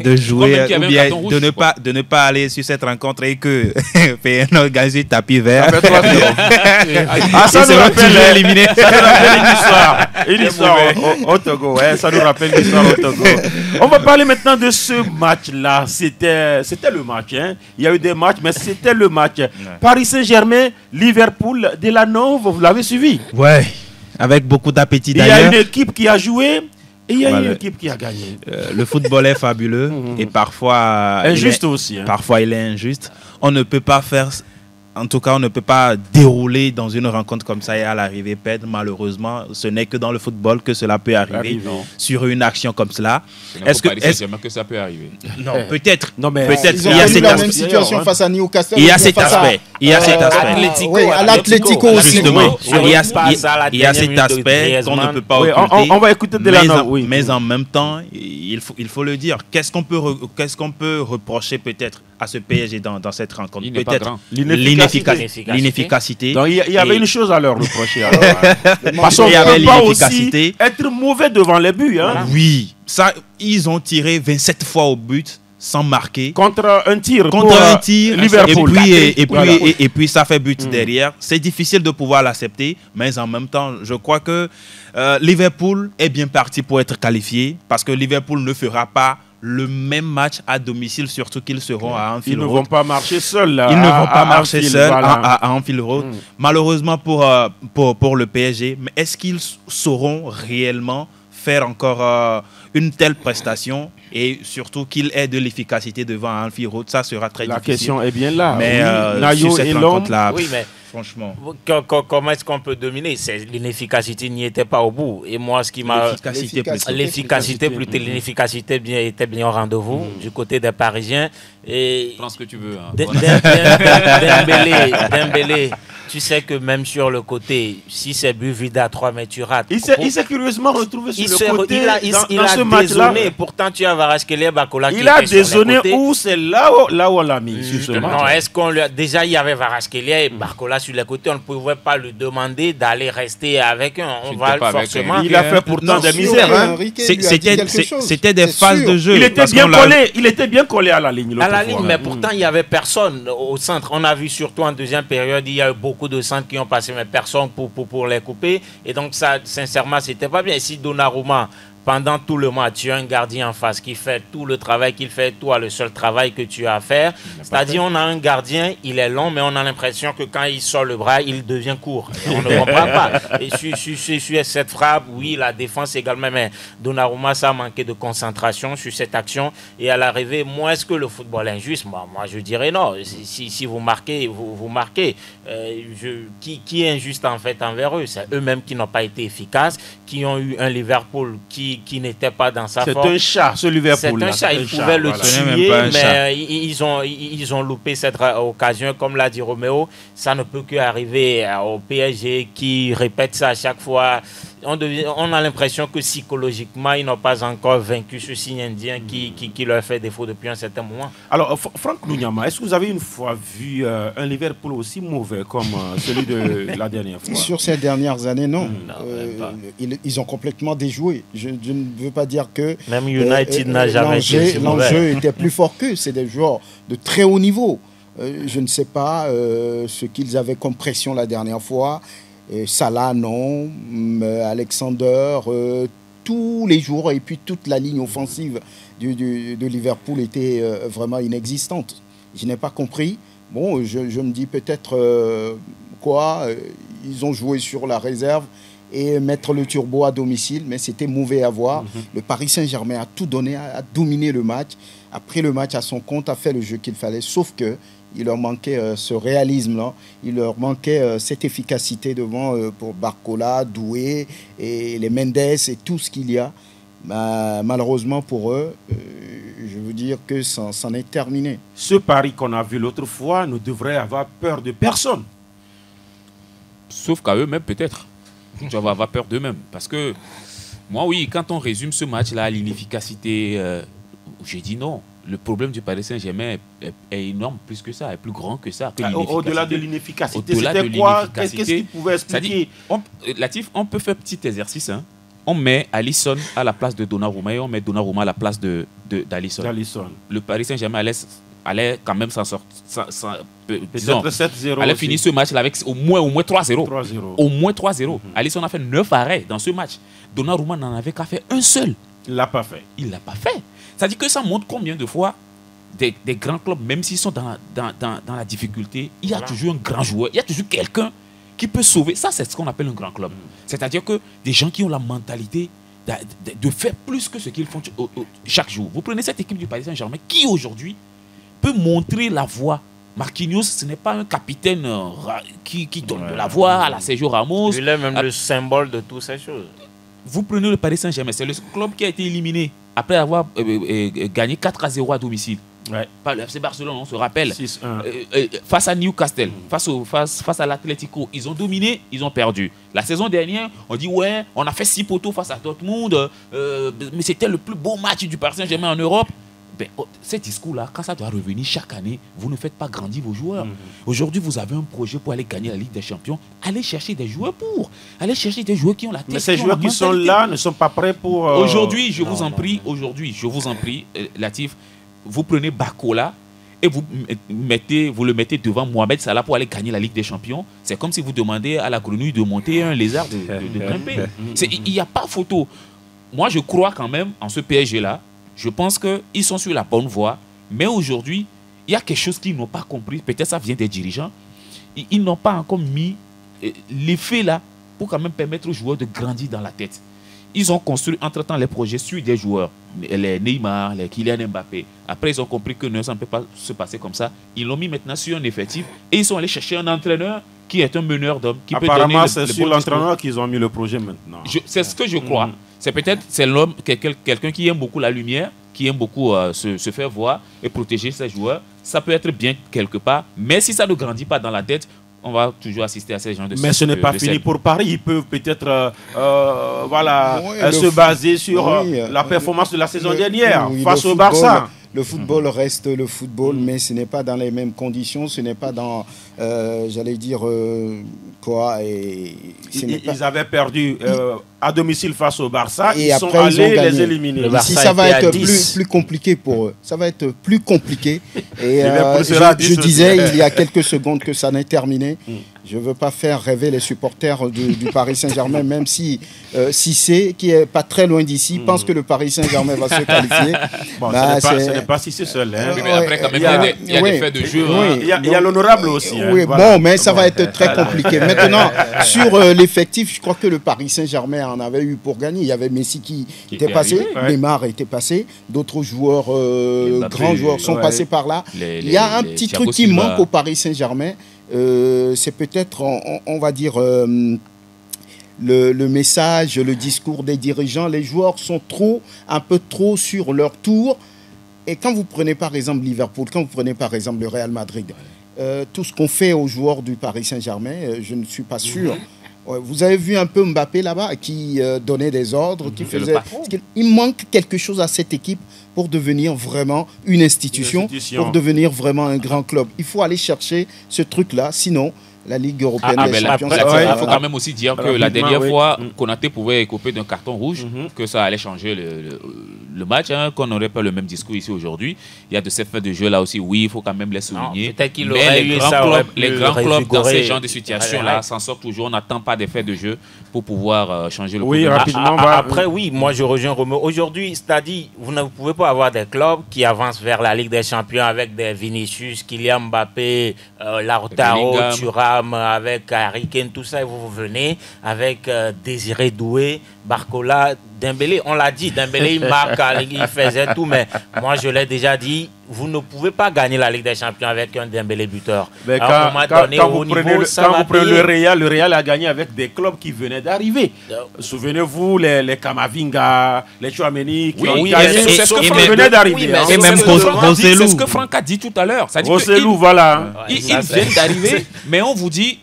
de jouer ou bien de ne pas aller sur cette rencontre et que Feyenoord gagne sur tapis vert, ça nous rappelle une histoire au Togo. Ça nous rappelle l'histoire au Togo. On va parler maintenant de ce match-là. C'était le match. Hein. Il y a eu des matchs, mais c'était le match. Ouais. Paris Saint-Germain, Liverpool, Delano, vous l'avez suivi? Ouais, avec beaucoup d'appétit d'ailleurs. Il y a une équipe qui a joué et il y a une équipe qui a gagné. Le football est fabuleux et parfois... Injuste aussi. Hein. Parfois, il est injuste. On ne peut pas faire... En tout cas, on ne peut pas dérouler dans une rencontre comme ça et à l'arrivée perdre. Malheureusement, ce n'est que dans le football que cela peut arriver sur une action comme cela. Est-ce que ça peut arriver? Non, peut-être. Non, mais peut-être. Il y a la même situation face à Newcastle. Il y a cet aspect. Il y a cet aspect. À l'Atlético aussi. Justement. Il y a cet aspect qu'on ne peut pas occulter. On va écouter Delano. Mais en même temps, il faut le dire. Qu'est-ce qu'on peut reprocher peut-être à ce PSG dans cette rencontre? Peut-être l'inefficacité. Donc il y avait une chose à leur reprocher. Parce qu'il y avait l'inefficacité. Être mauvais devant les buts. Hein. Oui, ça, ils ont tiré 27 fois au but sans marquer. Contre un tir Liverpool. Et puis ça fait but derrière. C'est difficile de pouvoir l'accepter, mais en même temps, je crois que Liverpool est bien parti pour être qualifié parce que Liverpool ne fera pas le même match à domicile, surtout qu'ils seront à Anfield Road. Ils ne vont pas marcher seuls. Ils ne vont pas marcher seuls à Anfield Road. Malheureusement pour le PSG, mais est-ce qu'ils sauront réellement faire encore une telle prestation et surtout qu'il ait de l'efficacité devant Anfield Road? Ça sera très difficile. La question est bien là. Mais sur cette rencontre-là, franchement. Comment est-ce qu'on peut dominer? L'inefficacité n'y était pas au bout. Et moi, ce qui m'a... L'efficacité plutôt. L'inefficacité était bien au rendez-vous du côté des Parisiens. Et prends ce que tu veux. Hein. Dembélé, tu sais que même sur le côté, si c'est but vide à 3 mètres, tu rates. Il s'est curieusement retrouvé sur le côté dans ce match-là. Pourtant, tu as Varaskelia, Barcola qui il a dézonné où c'est là où on l'a mis sur ce match. Non, est-ce qu'on lui a... Déjà, il y avait Varaskelia et Barcola sur les côtés. On ne pouvait pas lui demander d'aller rester avec eux. On va forcément... Il a fait pourtant des misères. C'était des phases de jeu. Il était bien collé à la ligne. Mais pourtant, il n'y avait personne au centre. On a vu surtout en deuxième période, il y a eu beaucoup de centres qui ont passé, mais personne pour les couper. Et donc, ça, sincèrement, c'était pas bien. Si Donnarumma, pendant tout le match, tu as un gardien en face qui fait tout le travail qu'il fait, toi, le seul travail que tu as à faire. C'est-à-dire, on a un gardien, il est long, mais on a l'impression que quand il sort le bras, il devient court. Et on ne comprend pas. Et sur cette frappe, oui, la défense également, mais Donnarumma, ça a manqué de concentration sur cette action. Et à l'arrivée, moi, est-ce que le football est injuste? Moi, je dirais non. Si vous marquez, vous marquez. Qui est injuste, en fait, envers eux? C'est eux-mêmes qui n'ont pas été efficaces, qui ont eu un Liverpool qui n'était pas dans sa forme. C'est un chat, ce Liverpool. C'est un chat, ils pouvaient le tuer, mais ils ont loupé cette occasion. Comme l'a dit Roméo, ça ne peut qu'arriver au PSG qui répète ça à chaque fois. On a l'impression que psychologiquement, ils n'ont pas encore vaincu ce signe indien qui leur fait défaut depuis un certain moment. Alors, Franck Lounyama, est-ce que vous avez une fois vu un Liverpool aussi mauvais comme celui de la dernière fois? Sur ces dernières années, non. Ils ont complètement déjoué. Je ne veux pas dire que... Même United n'a jamais été l'enjeu était plus fort qu'eux. C'est des joueurs de très haut niveau. Je ne sais pas ce qu'ils avaient comme pression la dernière fois. Salah, non. Alexander, tous les jours, et puis toute la ligne offensive de Liverpool était vraiment inexistante. Je n'ai pas compris. Bon, je me dis peut-être ils ont joué sur la réserve et mettre le turbo à domicile, mais c'était mauvais à voir. Le Paris Saint-Germain a tout donné, a dominé le match, a pris le match à son compte, a fait le jeu qu'il fallait, sauf que il leur manquait ce réalisme-là, il leur manquait cette efficacité devant pour Barcola, Doué et les Mendes et tout ce qu'il y a. Malheureusement pour eux, je veux dire que ça en est terminé. Ce pari qu'on a vu l'autre fois ne devrait avoir peur de personne. Sauf qu'à eux-mêmes peut-être. Tu vas avoir peur d'eux-mêmes. Parce que moi, oui, quand on résume ce match-là à l'inefficacité, j'ai dit non. Le problème du Paris Saint-Germain est énorme, plus que ça, est plus grand que ça. Au-delà de l'inefficacité, c'était quoi? Qu'est-ce qu'il pouvait expliquer? Latif, on peut faire un petit exercice. Hein. On met Alisson à la place de Donnarumma et on met Donnarumma à la place d'Alisson. d'Alisson. Le Paris Saint-Germain laisse allait quand même s'en sortir. Peut-être 7-0. Allait finir ce match-là avec au moins 3-0. Au moins 3-0. Alisson a fait 9 arrêts dans ce match. Donnarumma n'en avait qu'à faire un seul. Il ne l'a pas fait. Il ne l'a pas fait. C'est-à-dire que ça montre combien de fois des grands clubs, même s'ils sont dans la difficulté, il y a toujours un grand joueur, il y a toujours quelqu'un qui peut sauver. Ça, c'est ce qu'on appelle un grand club. C'est-à-dire que des gens qui ont la mentalité de faire plus que ce qu'ils font chaque jour. Vous prenez cette équipe du Paris Saint-Germain qui, aujourd'hui, peut montrer la voie. Marquinhos, ce n'est pas un capitaine qui donne de la voix à la Sergio Ramos. Il est même le symbole de toutes ces choses. Vous prenez le Paris Saint-Germain, c'est le club qui a été éliminé après avoir gagné 4-0 à domicile. Ouais. Par le FC Barcelone, on se rappelle. Face à Newcastle, face à l'Atlético, ils ont dominé, ils ont perdu. La saison dernière, on dit ouais, on a fait 6 poteaux face à Dortmund, mais c'était le plus beau match du Paris Saint-Germain en Europe. Ben, ce discours-là, quand ça doit revenir chaque année, vous ne faites pas grandir vos joueurs. Aujourd'hui, vous avez un projet pour aller gagner la Ligue des Champions. Allez chercher des joueurs Allez chercher des joueurs qui ont la tête. Mais ces joueurs qui sont là ne sont pas prêts pour... Aujourd'hui, je vous en prie, Latif, vous prenez Barcola et vous le mettez devant Mohamed Salah pour aller gagner la Ligue des Champions. C'est comme si vous demandez à la grenouille de monter et un lézard de grimper. Il n'y a pas photo. Moi, je crois quand même en ce PSG-là. Je pense qu'ils sont sur la bonne voie. Mais aujourd'hui, il y a quelque chose qu'ils n'ont pas compris. Peut-être ça vient des dirigeants. Ils n'ont pas encore mis l'effet là pour quand même permettre aux joueurs de grandir dans la tête. Ils ont construit entre-temps les projets sur des joueurs. Les Neymar, les Kylian Mbappé. Après, ils ont compris que ça ne peut pas se passer comme ça. Ils l'ont mis maintenant sur un effectif. Et ils sont allés chercher un entraîneur qui est un meneur d'hommes. Apparemment, c'est sur l'entraîneur qu'ils ont mis le projet maintenant. C'est ce que je crois. C'est l'homme, quelqu'un qui aime beaucoup la lumière, qui aime beaucoup se faire voir et protéger ses joueurs. Ça peut être bien quelque part, mais si ça ne grandit pas dans la tête, on va toujours assister à ces gens de Mais ce n'est pas fini pour Paris. Ils peuvent peut-être se baser sur la performance de la saison dernière face au Barça. Le football reste le football, mais ce n'est pas dans les mêmes conditions, ce n'est pas dans, j'allais dire, quoi. Ils avaient perdu à domicile face au Barça, et ils sont allés les éliminer. Ici, ça va être plus compliqué pour eux. Ça va être plus compliqué. Et je disais il y a quelques secondes que ça n'est terminé. Je ne veux pas faire rêver les supporters du Paris Saint-Germain, même si Cissé, qui n'est pas très loin d'ici, pense que le Paris Saint-Germain va se qualifier. Bon, ce n'est pas Cissé seul. Hein. Mais après, quand même, il y a des faits de jeu. Il y a l'honorable aussi. Oui, bon, mais ça va être très compliqué. Maintenant, sur l'effectif, je crois que le Paris Saint-Germain en avait eu pour gagner. Il y avait Messi qui était passé, Neymar était passé, d'autres joueurs, grands joueurs sont passés par là. Il y a un petit truc qui manque au Paris Saint-Germain. C'est peut-être, on va dire, le message, le discours des dirigeants. Les joueurs sont un peu trop sur leur tour. Et quand vous prenez par exemple Liverpool, quand vous prenez par exemple le Real Madrid, tout ce qu'on fait aux joueurs du Paris Saint-Germain, je ne suis pas sûr. Vous avez vu un peu Mbappé là-bas qui donnait des ordres, qui faisait... Il manque quelque chose à cette équipe pour devenir vraiment une institution, pour devenir vraiment un grand club. Il faut aller chercher ce truc-là, sinon la Ligue européenne des champions... Il faut quand même aussi dire que la dernière fois, Konaté pouvait écoper d'un carton rouge, que ça allait changer le match, qu'on n'aurait pas le même discours ici aujourd'hui. Il y a de ces faits de jeu là aussi, oui, il faut quand même les souligner. Peut-être qu'il aurait eu les grands clubs dans ces genres de situations-là s'en sortent toujours. On n'attend pas des faits de jeu pour pouvoir changer le cours de match. Rapidement. Après, oui, moi je rejoins Romeo. Aujourd'hui, c'est-à-dire, vous ne pouvez pas avoir des clubs qui avancent vers la Ligue des Champions avec des Vinicius, Kylian Mbappé, Lautaro, Thuram, avec Harry Kane, tout ça, et vous venez avec Désiré Doué, Barcola, Dembélé. On l'a dit, Dembélé, il marque, il faisait tout, mais moi je l'ai déjà dit, vous ne pouvez pas gagner la Ligue des Champions avec un Dembélé buteur. Mais quand vous prenez le Real a gagné avec des clubs qui venaient d'arriver. Souvenez-vous, les Kamavinga, les Chouameni, qui ont gagné, c'est ce qui venait d'arriver. Et même Rossellou. C'est ce que Franck a dit tout à l'heure. Rossellou, voilà. Ils viennent d'arriver, mais on vous dit,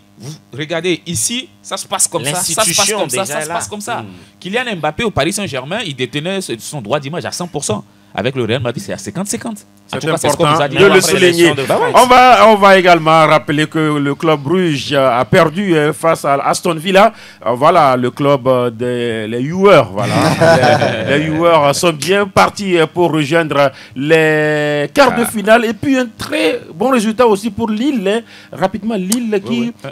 regardez, ici, ça se passe comme ça, ça se passe comme ça, ça se passe comme ça. Kylian Mbappé au Paris Saint-Germain, il détenait son droit d'image à 100%. avec le Real Madrid, c'est à 50-50. C'est important de le souligner. On va également rappeler que le club Bruges a perdu face à Aston Villa. Voilà, le club les joueurs. Voilà. les joueurs sont bien partis pour rejoindre les quarts de finale. Et puis un très bon résultat aussi pour Lille. Rapidement, Lille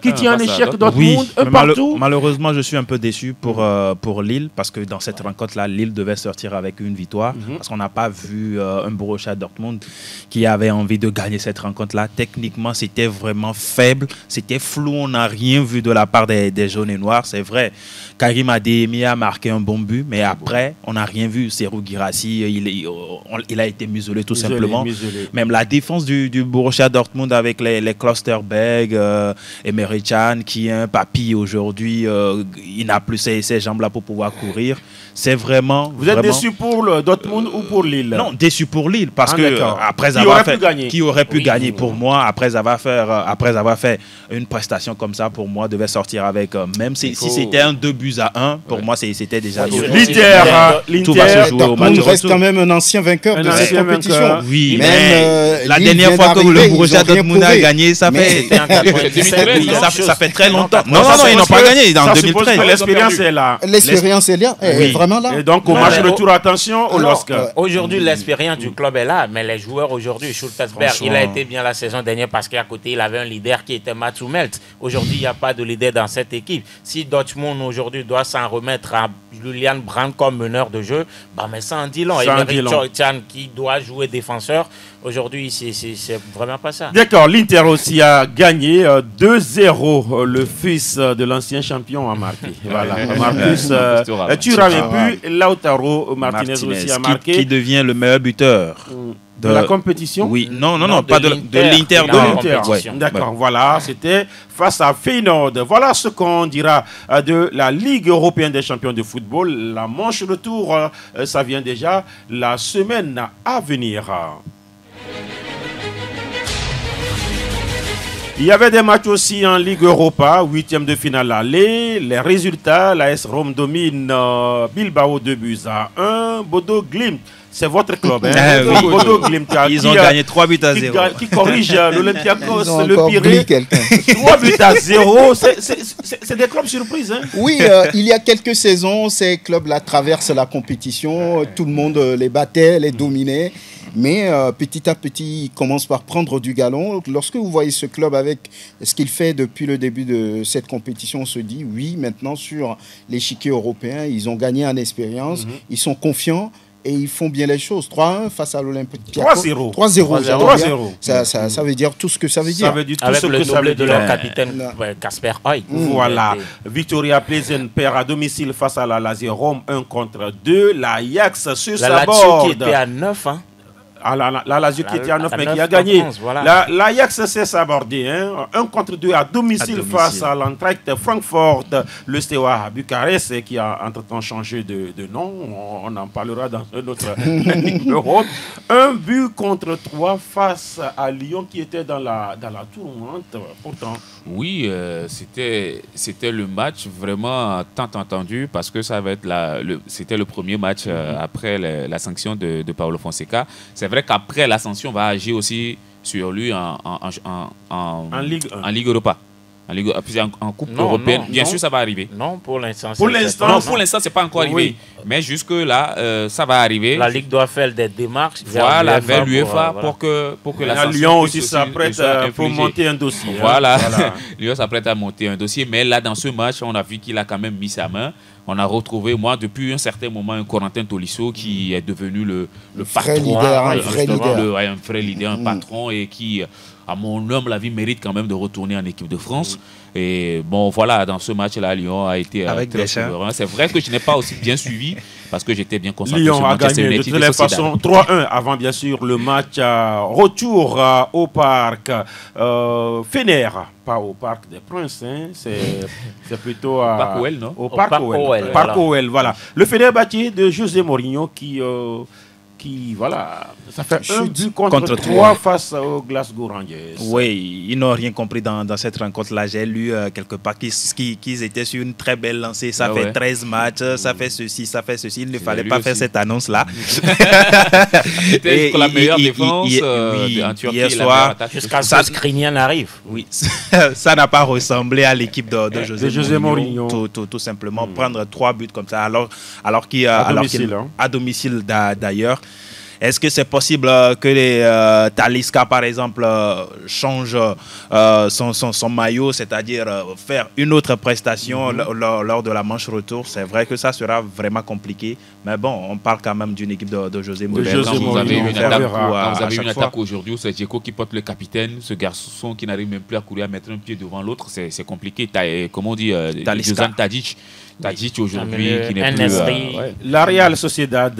qui tient un échec Dortmund partout. Malheureusement, je suis un peu déçu pour Lille parce que dans cette rencontre-là, Lille devait sortir avec une victoire. Parce qu'on n'a pas vu un Borussia Dortmund qui avait envie de gagner cette rencontre-là. Techniquement, c'était vraiment faible, c'était flou, on n'a rien vu de la part des jaunes et noirs, c'est vrai. Karim Adeyemi a marqué un bon but, mais après, on n'a rien vu. Serhou Guirassy, il a été muselé tout simplement. Même la défense du Borussia Dortmund avec les Klosterberg, Emre Can, qui est un papy aujourd'hui, il n'a plus ses jambes-là pour pouvoir courir. C'est vraiment... Vous êtes déçu pour le Dortmund ou pour Lille? Non, déçu pour Lille, parce que après qui aurait pu gagner pour moi, après avoir fait une prestation comme ça, pour moi, devait sortir avec, même si c'était un 2-1, pour moi, c'était déjà... L'Inter, tout va se jouer au match. Il reste quand même un ancien vainqueur de cette compétition. Oui, mais la dernière fois que le Borussia Dortmund a gagné, ça fait très longtemps. Non, ils n'ont pas gagné en 2013. L'expérience est là. L'expérience est là, vraiment là. Et donc, au match retour, attention au LOSC. Aujourd'hui, l'expérience du club est là, mais les joueurs aujourd'hui, Schultersberg, il a été bien la saison dernière parce qu'à côté, il avait un leader qui était Mats Hummels. Aujourd'hui, il n'y a pas de leader dans cette équipe. Si Dortmund aujourd'hui doit s'en remettre à Julian Brandt comme meneur de jeu, mais ça en dit long. Et Emre Can qui doit jouer défenseur, aujourd'hui, c'est vraiment pas ça. D'accord, l'Inter aussi a gagné 2-0. Le fils de l'ancien champion a marqué. Voilà, Marcus Thuram et puis Lautaro Martinez aussi a marqué. Qui devient le meilleur buteur. De la compétition? Oui, non, pas de l'Inter. D'accord, voilà, c'était face à Feyenoord. Voilà ce qu'on dira de la Ligue européenne des champions de football. La manche retour, ça vient déjà la semaine à venir. Il y avait des matchs aussi en Ligue Europa, 8e de finale aller. Les résultats, l'AS Rome domine Bilbao 2-1. Bodo Glimt, c'est votre club. Hein? Bodo Glimt, ils ont gagné 3-0. Qui corrige l'Olympiakos, le Pirée. 3-0. C'est des clubs surprises. Hein? Oui, il y a quelques saisons, ces clubs-là traversent la compétition. Tout le monde les battait, les dominait. Mais petit à petit, il commence par prendre du galon. Lorsque vous voyez ce club avec ce qu'il fait depuis le début de cette compétition, on se dit, oui, maintenant sur l'échiquier européen, ils ont gagné en expérience, ils sont confiants et ils font bien les choses. 3-1 face à l'Olympiakos. 3-0. Ça veut dire tout ce que ça veut dire. Ça veut dire tout avec ce le que ça veut doublé de dire. leur capitaine Kasper Høy. Voilà. Victoria Pleasant perd à domicile face à la Lazio Rome 1-2. L'Ajax sur sa borde. La Lazio qui était à 9, hein. La Lazio qui était à 9 mais qui a gagné. L'Ajax s'est sabordé. 1-2 à domicile face à l'Eintracht Francfort. Le Steaua Bucarest qui a entre-temps changé de nom. On en parlera dans un autre numéro. 1-3 face à Lyon qui était dans la tourmente. Pourtant. Oui, c'était le match vraiment tant entendu parce que ça va être c'était le premier match après la sanction de Paulo Fonseca. C'est vrai qu'après, l'ascension va agir aussi sur lui en Ligue Europa. En Coupe européenne. Bien sûr, ça va arriver. Non, pour l'instant. Pour l'instant, c'est pas encore arrivé. Oui. Mais jusque-là, ça va arriver. La Ligue doit faire des démarches vers l'UEFA pour que l'ascension. Lyon aussi s'apprête pour monter un dossier. Voilà. Lyon s'apprête à monter un dossier. Mais là, dans ce match, on a vu qu'il a quand même mis sa main. On a retrouvé, depuis un certain moment, un Corentin Tolisso qui est devenu le patron. Un vrai leader, un patron et qui, à mon humble avis, mérite quand même de retourner en équipe de France. Et bon, voilà, dans ce match-là, Lyon a été très souverain. C'est vrai que je n'ai pas aussi bien suivi parce que j'étais bien concentré Lyon sur Manchester United. Lyon a gagné de toute façon 3-1 avant, bien sûr, le match retour au parc Fener. Pas au Parc des Princes, hein. C'est plutôt au Parc OL, non? Au Parc OL. Voilà. Le Fenerbahçe de José Mourinho qui qui, voilà, ça fait un but contre 3 face aux Glasgow Rangers. Oui, ils n'ont rien compris dans cette rencontre-là. J'ai lu quelque part qu'ils étaient sur une très belle lancée. Ça fait 13 matchs, ça fait ceci, ça fait ceci. Il ne fallait pas faire cette annonce-là. C'était la meilleure défense en Turquie hier soir. Jusqu'à ce que Skriniar arrive. Oui, ça n'a pas ressemblé à l'équipe de José Mourinho. Tout simplement, prendre 3 buts comme ça, alors qu'il à domicile d'ailleurs. Est-ce que c'est possible que les Talisca, par exemple, changent son maillot, c'est-à-dire faire une autre prestation lors de la manche retour? C'est vrai que ça sera vraiment compliqué. Mais bon, on parle quand même d'une équipe de José Mourinho. Quand vous avez une attaque aujourd'hui où c'est Djeko qui porte le capitaine, ce garçon qui n'arrive même plus à courir, à mettre un pied devant l'autre, c'est compliqué. Comment on dit Dusan Tadic aujourd'hui qui n'est plus... La Real Sociedad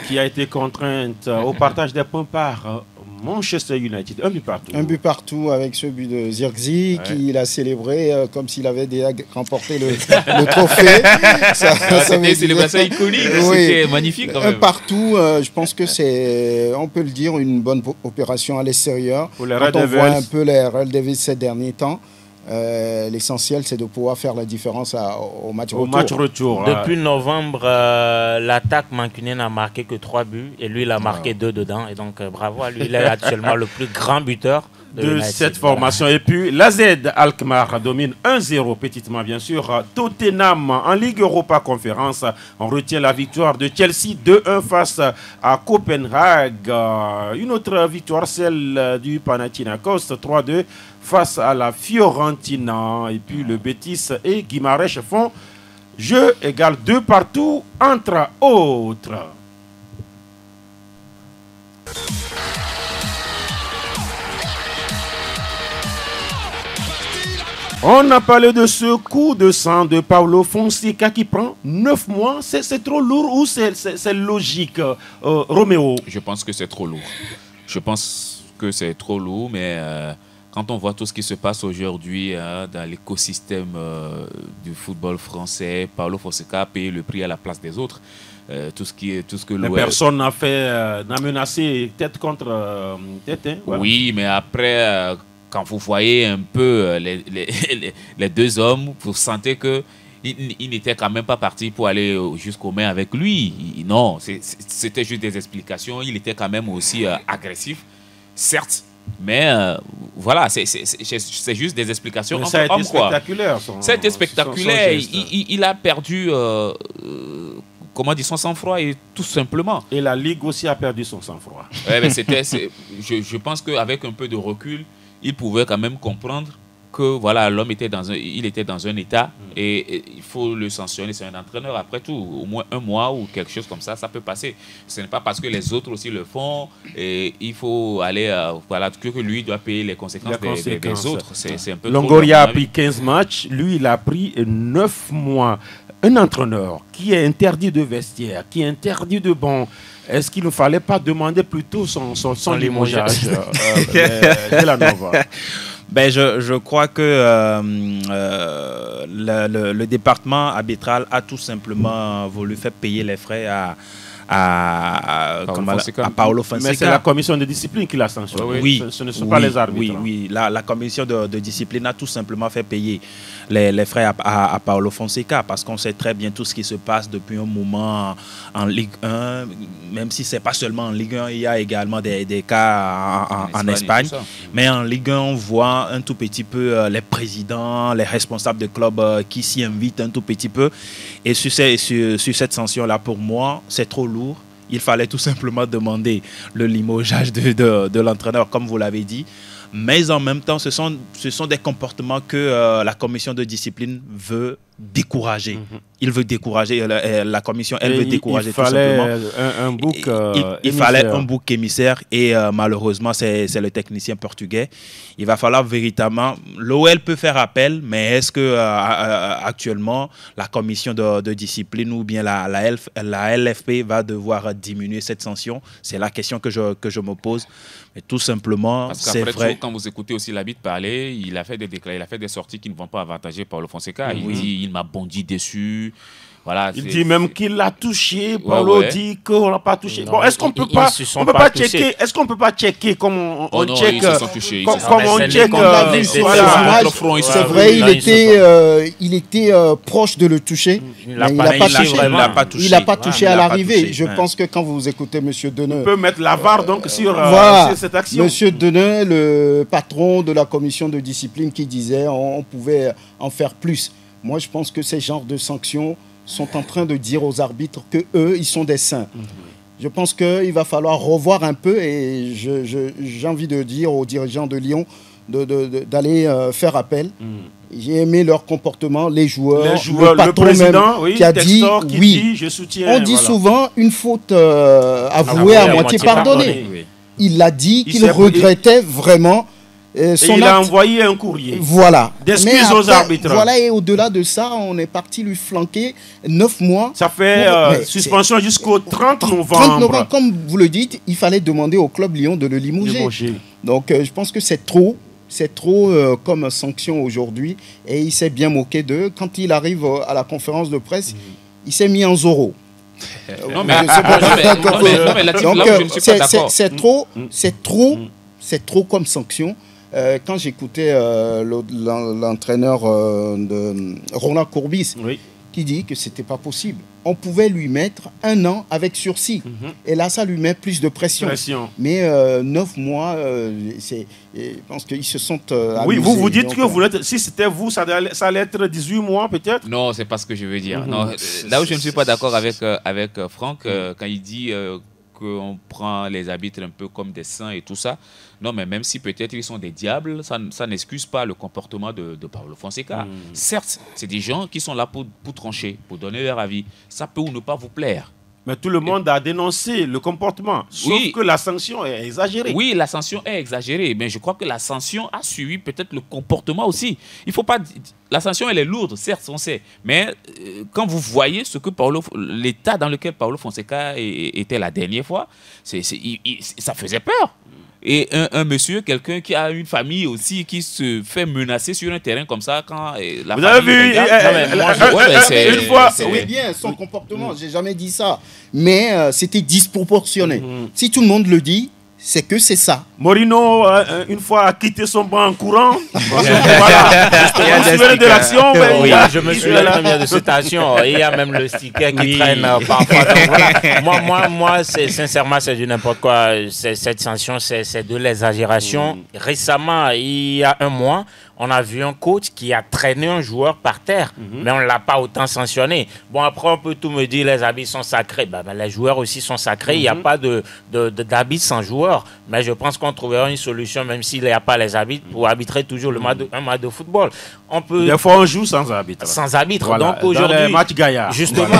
qui a été contrainte au partage des points par Manchester United, un but partout. Un but partout avec ce but de Zirkzee qu'il a célébré comme s'il avait déjà remporté le trophée. C'était une célébration iconique, c'était magnifique quand même. Un partout, je pense que c'est, on peut le dire, une bonne opération à l'extérieur. Quand on voit un peu les Red Devils ces derniers temps, l'essentiel c'est de pouvoir faire la différence au match retour. Depuis novembre, l'attaque mancunienne n'a marqué que 3 buts et lui il a marqué 2 dedans, et donc bravo à lui, il est actuellement le plus grand buteur de cette formation. Et puis l'AZ Alkmaar domine 1-0 petitement bien sûr Tottenham en Ligue Europa Conférence. On retient la victoire de Chelsea 2-1 face à Copenhague. Une autre victoire, celle du Panathinaikos 3-2 face à la Fiorentina. Et puis le Betis et Guimarães font jeu égal 2 partout entre autres. On a parlé de ce coup de sang de Paulo Fonseca qui prend 9 mois. C'est trop lourd ou c'est logique, Roméo? Je pense que c'est trop lourd. Mais quand on voit tout ce qui se passe aujourd'hui dans l'écosystème du football français, Paulo Fonseca a payé le prix à la place des autres. Tout ce que personne n'a menacé tête contre tête. Hein, ouais. Oui, mais après... quand vous voyez un peu les deux hommes, vous sentez qu'il n'était quand même pas parti pour aller jusqu'au main avec lui. Non, c'était juste des explications. Il était quand même aussi agressif, certes. Mais voilà, c'est juste des explications. Mais ça a été spectaculaire. Ça a été spectaculaire. Il a perdu... comment dire, son sang-froid, et tout simplement. Et la Ligue aussi a perdu son sang-froid. Ouais, mais je pense qu'avec un peu de recul, il pouvait quand même comprendre que voilà, l'homme était dans un état et il faut le sanctionner. C'est un entraîneur, après tout, au moins 1 mois ou quelque chose comme ça, ça peut passer. Ce n'est pas parce que les autres aussi le font et il faut aller, voilà, que lui doit payer les conséquences des autres. C'est un peu Longoria a pris 15 matchs, lui il a pris 9 mois. Un entraîneur qui est interdit de vestiaire, qui est interdit de banc, est-ce qu'il ne fallait pas demander plutôt son limogeage de la Nova? Je crois que le département arbitral a tout simplement voulu faire payer les frais à Paulo Fonseca. Mais c'est la commission de discipline qui l'a sanctionné. Oui, ce ne sont pas les arbitres. Oui, la commission de discipline a tout simplement fait payer les frais à Paulo Fonseca, parce qu'on sait très bien tout ce qui se passe depuis un moment en Ligue 1, même si ce n'est pas seulement en Ligue 1, il y a également des cas en Espagne. Mais en Ligue 1, on voit un tout petit peu les présidents, les responsables de clubs qui s'y invitent un tout petit peu. Et sur cette sanction-là, pour moi, c'est trop lourd. Il fallait tout simplement demander le limogeage de l'entraîneur, comme vous l'avez dit. Mais en même temps, ce sont des comportements que la commission de discipline veut décourager. Il veut décourager, la commission, elle veut décourager tout simplement. Il fallait un bouc émissaire et malheureusement, c'est le technicien portugais. Il va falloir véritablement... L'OL peut faire appel, mais est-ce que actuellement, la commission de discipline ou bien la LFP va devoir diminuer cette sanction? C'est la question que je me pose. Mais tout simplement, c'est vrai. Quand vous écoutez aussi l'arbitre parler, il a fait des sorties qui ne vont pas avantager Paulo Fonseca. Il dit, il m'a bondi dessus. Voilà, il dit même qu'il l'a touché. Paulo dit qu'on l'a pas touché. Bon, est-ce qu'on peut pas checker? Est-ce qu'on peut pas checker comme on check? Comme on check. C'est vrai, il était proche de le toucher. Il n'a pas touché à l'arrivée. Je pense que quand vous écoutez M. Deneux, on peut mettre la VAR donc sur cette action. M. Deneux, le patron de la commission de discipline, qui disait on pouvait en faire plus. Moi, je pense que ces genres de sanctions sont en train de dire aux arbitres qu'eux, ils sont des saints. Je pense qu'il va falloir revoir un peu, et j'ai envie de dire aux dirigeants de Lyon d'aller faire appel. J'ai aimé leur comportement, les joueurs, le patron président, même, qui a dit oui. Je soutiens. On dit souvent une faute avouée à moitié pardonnée. Il a dit qu'il regrettait vraiment. Il a envoyé un courrier. Voilà. D'excuses aux arbitres. Voilà, et au-delà de ça, on est parti lui flanquer 9 mois. Ça fait suspension jusqu'au 30 novembre. 30 novembre, comme vous le dites, il fallait demander au club Lyon de le limoger. Donc je pense que c'est trop. C'est trop comme sanction aujourd'hui. Et il s'est bien moqué d'eux. Quand il arrive à la conférence de presse, il s'est mis en Zoro. C'est trop comme sanction. Quand j'écoutais l'entraîneur de Roland Courbis, qui dit que c'était pas possible. On pouvait lui mettre 1 an avec sursis. Et là, ça lui met plus de pression. Mais 9 mois, je pense qu'ils se sont oui, vous dites que si c'était vous, ça allait être 18 mois peut-être? Non, c'est pas ce que je veux dire. Non, là où je ne suis pas d'accord avec Franck, quand il dit qu'on prend les arbitres un peu comme des saints et tout ça. Non, mais même si peut-être ils sont des diables, ça n'excuse pas le comportement de Paulo Fonseca. Certes, c'est des gens qui sont là pour trancher, pour donner leur avis. Ça peut ou ne pas vous plaire. Mais tout le monde a dénoncé le comportement, sauf que la sanction est exagérée. Oui, la sanction est exagérée, mais je crois que la sanction a suivi peut-être le comportement aussi. Il faut pas... La sanction, elle est lourde, certes, on sait, mais quand vous voyez l'état dans lequel Paulo Fonseca était la dernière fois, ça faisait peur. Et un monsieur, quelqu'un qui a une famille aussi, qui se fait menacer sur un terrain comme ça, quand la vous avez vu une fois, oui, bien son comportement, j'ai jamais dit ça, mais c'était disproportionné. Si tout le monde le dit, c'est que c'est ça. Mourinho, une fois, a quitté son banc en courant. Voilà. De l'action. Oui, je me souviens très bien de cette action. Il y a même le sticker qui traîne parfois. Donc, voilà. Moi, sincèrement, c'est du n'importe quoi. Cette sanction, c'est de l'exagération. Récemment, il y a 1 mois, on a vu un coach qui a traîné un joueur par terre, mais on ne l'a pas autant sanctionné. Bon, après, on peut tout me dire, les arbitres sont sacrés. Ben, les joueurs aussi sont sacrés. Il n'y a pas d'arbitre sans joueur. Mais je pense qu'on trouvera une solution, même s'il n'y a pas les arbitres, pour arbitrer toujours un match de football. Des fois, on joue sans arbitre. Sans arbitre. Voilà. Donc aujourd'hui, dans les matchs gaillards. Justement.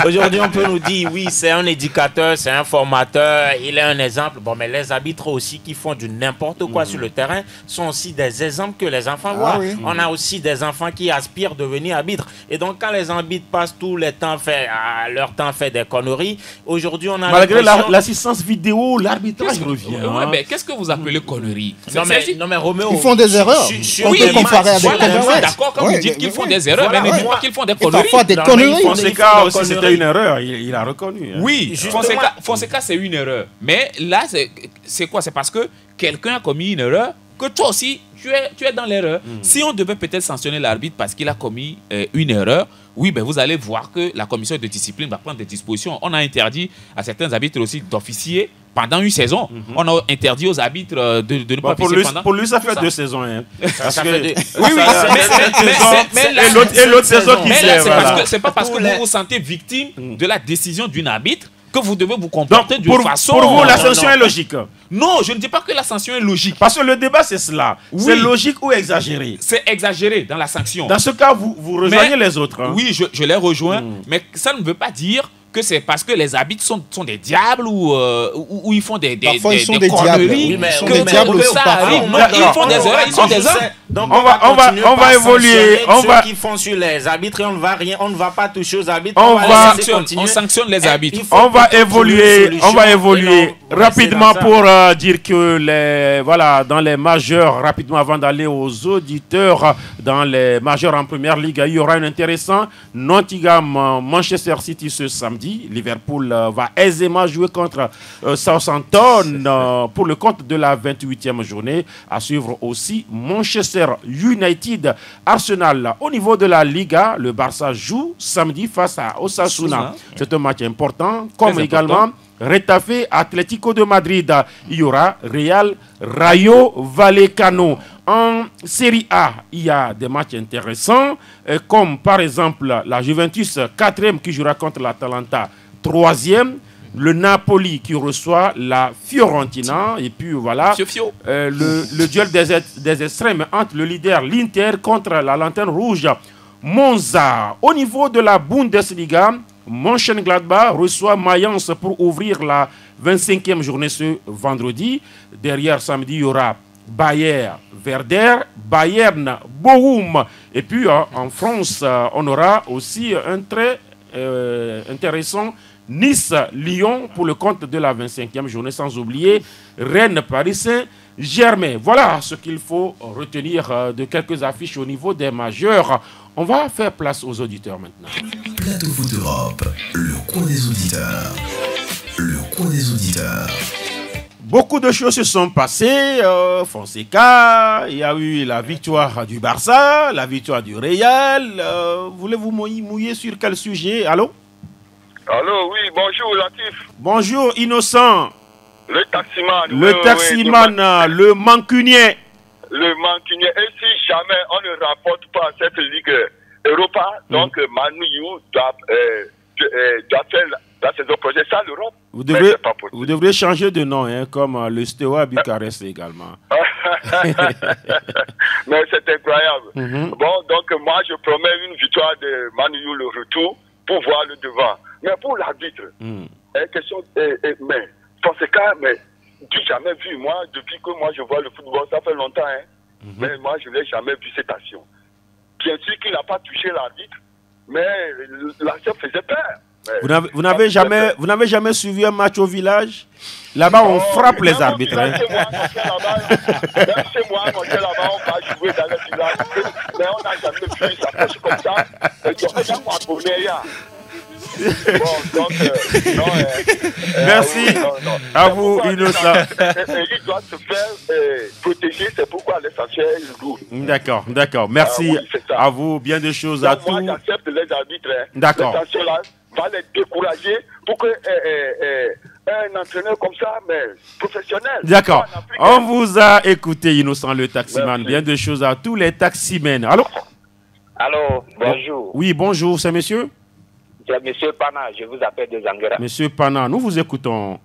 Aujourd'hui, on peut nous dire, oui, c'est un éducateur, c'est un formateur, il est un exemple. Bon, mais les arbitres aussi qui font du n'importe quoi sur le terrain sont aussi des exemples que les enfants voient. Oui. On a aussi des enfants qui aspirent à devenir arbitres. Et donc, quand les arbitres passent tout le temps leur temps fait des conneries, aujourd'hui, on a malgré l'assistance vidéo, l'arbitrage revient. Ouais, mais qu'est-ce que vous appelez conneries? Non, mais Roméo, ils font des erreurs. On peut comparer à des conneries. D'accord, quand vous dites qu'ils font des erreurs, mais ne dites pas qu'ils font des conneries. Parfois des conneries. Fonseca aussi, c'était une erreur. Il a reconnu. Oui, Fonseca, c'est une erreur. Mais là, c'est quoi? C'est parce que quelqu'un a commis une erreur que toi aussi, tu es dans l'erreur. Si on devait peut-être sanctionner l'arbitre parce qu'il a commis une erreur, oui, ben vous allez voir que la commission de discipline va prendre des dispositions. On a interdit à certains arbitres aussi d'officier pendant une saison. On a interdit aux arbitres de ne pas officier pendant... Pour lui, ça fait 2 saisons. Hein. Ça fait 2. Oui, et l'autre saison qui se lève. C'est pas parce que vous vous sentez victime de la décision d'une arbitre que vous devez vous comporter d'une façon... Pour vous, la sanction est logique? Non, je ne dis pas que la sanction est logique. Parce que le débat, c'est cela. Oui. C'est logique ou exagéré? C'est exagéré dans la sanction. Dans ce cas, vous rejoignez les autres. Hein? Oui, je les rejoins. Mais ça ne veut pas dire que c'est parce que les arbitres sont des diables ou ils font des conneries. Ils sont des diables. Ça arrive. Ils font des erreurs, ils sont des hommes. Donc on va évoluer. Ceux qui font sur les arbitres, on ne va pas toucher aux arbitres. On sanctionne les arbitres. On va évoluer. Rapidement pour dire que voilà, dans les majeurs, rapidement avant d'aller aux auditeurs, dans les majeurs en première ligue, il y aura un intéressant Nottingham-Manchester City ce samedi. Liverpool va aisément jouer contre Southampton pour le compte de la 28e journée. À suivre aussi Manchester United-Arsenal. Au niveau de la Liga, le Barça joue samedi face à Osasuna. C'est un match important, comme également Retafe Atlético de Madrid. Il y aura Real Rayo Vallecano. En Série A, il y a des matchs intéressants, comme par exemple la Juventus 4e qui jouera contre l'Atalanta 3e. Le Napoli qui reçoit la Fiorentina. Et puis voilà, le duel des extrêmes entre le leader l'Inter contre la Lanterne Rouge Monza. Au niveau de la Bundesliga, Mönchengladbach reçoit Mayence pour ouvrir la 25e journée ce vendredi. Derrière, samedi, il y aura Bayer Werder, Bayern Bochum. Et puis en France, on aura aussi un très intéressant Nice-Lyon pour le compte de la 25e journée, sans oublier Rennes-Paris Saint-Germain. Voilà ce qu'il faut retenir de quelques affiches au niveau des majeurs. On va faire place aux auditeurs maintenant. Plateau Foot Europe, le coin des auditeurs. Le coin des auditeurs. Beaucoup de choses se sont passées. Fonseca, il y a eu la victoire du Barça, la victoire du Real. Voulez-vous mouiller sur quel sujet? Allô? Allô, oui, bonjour Latif. Bonjour Innocent. Le taximan. Le taximan, le mancunien. Le mancunien. Et si jamais on ne rapporte pas cette Ligue Europa, donc Manu doit faire la saison prochaine sans l'Europe. Vous devrez changer de nom, hein, comme le Steaua Bucarest également. Mais c'est incroyable. Bon, donc moi je promets une victoire de Manu, le retour, pour voir le devant. Mais pour l'arbitre, question, mais Fonseca, mais tu n'as jamais vu, moi, depuis que moi je vois le football, ça fait longtemps, hein, mais moi je n'ai jamais vu cette action. Bien sûr qu'il n'a pas touché l'arbitre, mais l'action faisait peur. Vous n'avez jamais suivi un match au village? Là-bas, on frappe les arbitres. Même chez moi, là-bas, on va jouer dans le village, mais on n'a jamais vu ça passe comme ça. Et donc, on a abonné rien. Bon, donc, merci à vous, Innocent. Il doit se faire protéger, c'est pourquoi l'essentiel est lourd. D'accord. Merci à vous, bien des choses à tous. Moi, j'accepte les arbitres. D'accord. L'essentiel là va les décourager pour que un entraîneur comme ça, mais professionnel. D'accord. On vous a écouté, Innocent, le taximan. Merci. Bien des choses à tous les taximens. Allô? Allô, bonjour. Oui, bonjour, c'est monsieur? C'est monsieur Pana, je vous appelle de Zangara. Monsieur Pana, nous vous écoutons.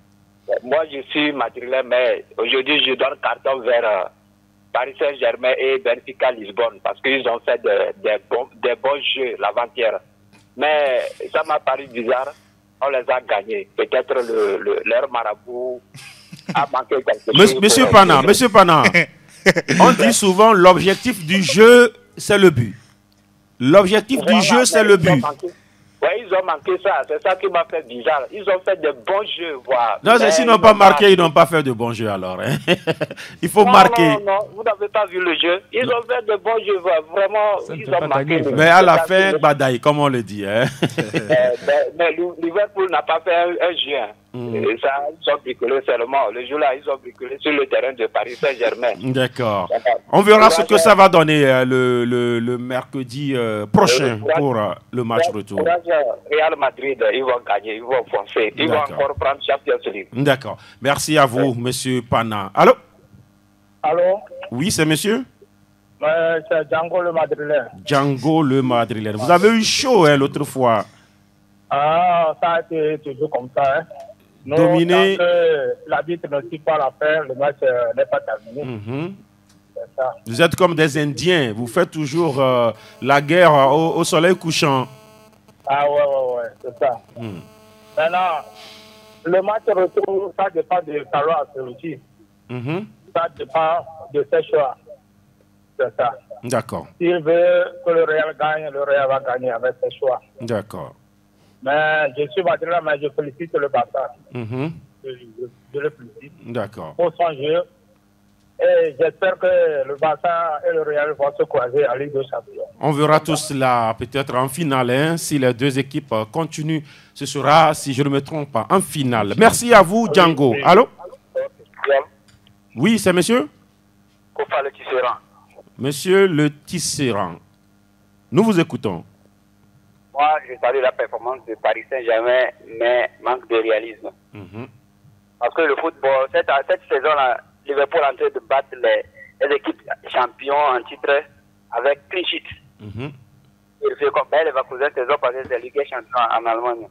Moi, je suis madrilène, mais aujourd'hui, je donne carton vers Paris Saint-Germain et Benfica Lisbonne parce qu'ils ont fait des bons jeux l'avant-hier. Mais ça m'a paru bizarre. On les a gagnés. Peut-être leur marabout a manqué quelque chose. Monsieur Pana, on dit souvent l'objectif du jeu, c'est le but. L'objectif du jeu, c'est le but. Oui, ils ont manqué ça. C'est ça qui m'a fait bizarre. Ils ont fait de bons jeux. Voilà. Non, s'ils n'ont pas marqué, ils n'ont pas fait de bons jeux alors. Hein. Il faut marquer. Non, vous n'avez pas vu le jeu. Ils ont fait de bons jeux. Vraiment, ils ont marqué. Mais à la fin, badaï, comme on le dit. Hein. mais Liverpool n'a pas fait un jeu. Et ça, ils ont bricolé seulement. Le jour-là, ils ont bricolé sur le terrain de Paris Saint-Germain. D'accord. On verra ce que ça va donner le mercredi prochain pour le match retour. Real Madrid, ils vont gagner, ils vont foncer. Ils vont encore prendre Champions League. D'accord. Merci à vous, monsieur Pana. Allô? Allô? Oui, c'est monsieur? C'est Django le Madrilène. Django le Madrilène. Vous avez eu chaud l'autre fois. Ah, ça a été toujours comme ça. Hein. Dominé. L'arbitre ne suit pas l'affaire, le match n'est pas terminé. Ça. Vous êtes comme des Indiens. Vous faites toujours la guerre au soleil couchant. Ah ouais, c'est ça. Maintenant, le match retour, ça dépend de Carlo Ancelotti. Ça dépend de ses choix. C'est ça. D'accord. S'il veut que le Real gagne, le Real va gagner avec ses choix. D'accord. Mais je suis madrilène, mais je félicite le Barça. Je de le plaisir. D'accord. Pour son jeu. Et j'espère que le Barça et le Real vont se croiser en Ligue des Champions. On verra tout cela peut-être en finale. Hein, si les deux équipes continuent, ce sera, si je ne me trompe pas, en finale. Merci à vous, Django. Oui. Allô? Oui, c'est monsieur? Kofa le Tisserand. Monsieur le Tisserand. Nous vous écoutons. Moi, je salue la performance de Paris Saint-Germain, mais manque de réalisme. Parce que le football, cette saison-là, Liverpool est en train de battre les équipes champions en titre avec clean sheet. Il fait comme les Leverkusen saison passée, c'est Ligue des Champions en Allemagne.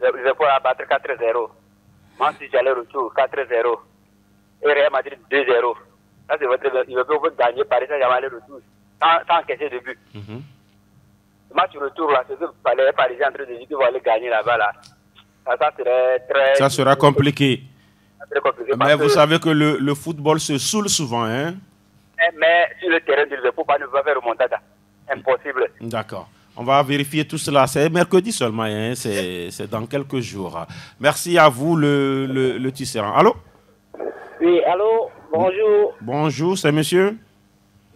Liverpool a battu 4-0. Man City aller-retour 4-0. Et Real Madrid 2-0. Ça, c'est votre Liverpool veut gagner Paris Saint-Germain aller-retour sans encaisser de but. Le match retour, là, c'est que les Parisiens en train de dire qu'ils vont aller gagner là-bas. Là. Ça serait très... Ça sera compliqué. Très compliqué. Mais vous savez que le football se saoule souvent, hein? Mais sur le terrain de Liverpool, on ne peut pas faire remontada. Impossible. D'accord. On va vérifier tout cela. C'est mercredi seulement, hein? C'est dans quelques jours. Merci à vous, le Tisserand. Allô? Oui, allô? Bonjour. Bonjour, c'est monsieur?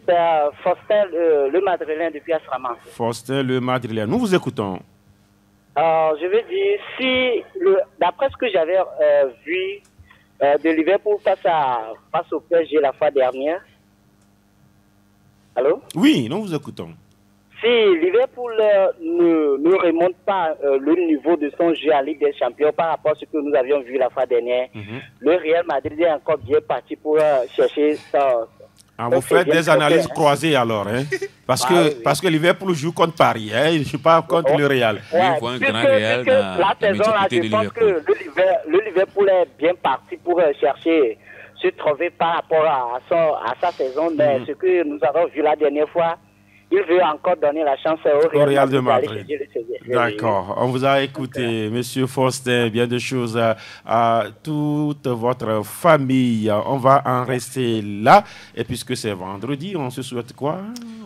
C'est Faustin, le Madrilène depuis Asraman. Faustin, le Madrilène. Nous vous écoutons. Je veux dire, si, d'après ce que j'avais vu de Liverpool face au PSG la fois dernière. Allô? Oui, nous vous écoutons. Si Liverpool ne remonte pas le niveau de son jeu en Ligue des Champions par rapport à ce que nous avions vu la fois dernière, le Real Madrid est encore bien parti pour chercher ça. Vous faites des analyses croisées alors, hein? Parce que Liverpool joue contre Paris, hein? Il ne joue pas contre le Real. Oui, il voit un grand Real dans la saison là, je pense que le Liverpool est bien parti pour chercher se trouver par rapport à sa saison, mais ce que nous avons vu la dernière fois, il veut encore donner la chance au Real de Madrid. D'accord. On vous a écouté, Monsieur Faustin, bien de choses à toute votre famille. On va en rester là. Et puisque c'est vendredi, on se souhaite quoi,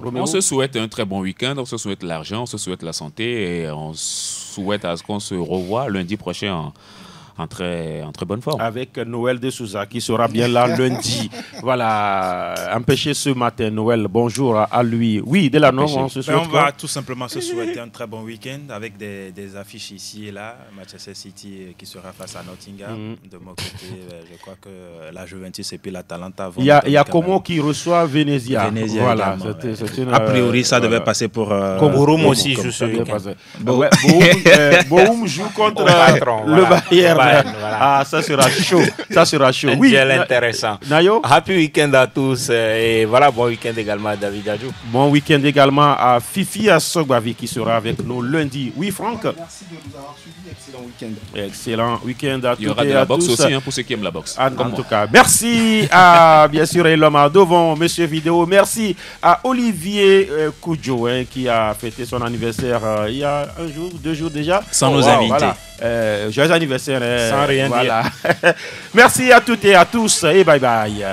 Roméo? On se souhaite un très bon week-end, on se souhaite l'argent, on se souhaite la santé et on souhaite à ce qu'on se revoie lundi prochain en très bonne forme. Avec Noël de Souza qui sera bien là lundi. Voilà, empêché ce matin. Noël, bonjour à lui. Oui, dès la norme, on se souhaite. On va tout simplement se souhaiter un très bon week-end avec des affiches ici et là. Manchester City qui sera face à Nottingham. De mon côté, je crois que la Juventus et puis l'Atalanta vont... Il y a Como qui reçoit Venezia. Voilà, a priori, ça devait passer pour... Bochum aussi joue ce week-end. Bochum joue contre le Bayern. Voilà. Ah, ça sera chaud. Ça sera chaud. Un duel intéressant. Nayo? Happy week-end à tous. Et voilà, bon week-end également à David Adjou. Bon week-end également à Fifi Assogbavi qui sera avec nous lundi. Oui, Franck? Merci de nous avoir suivis. Excellent week-end. Excellent week-end à tous. Il y aura de la boxe aussi, hein, pour ceux qui aiment la boxe. En tout cas, merci à, bien sûr, Eloma Dovon, Monsieur Vidéo. Merci à Olivier Koudjo, hein, qui a fêté son anniversaire il y a 2 jours déjà. Sans nos invités. Voilà. Joyeux anniversaire. Sans rien dire. Merci à toutes et à tous et bye bye.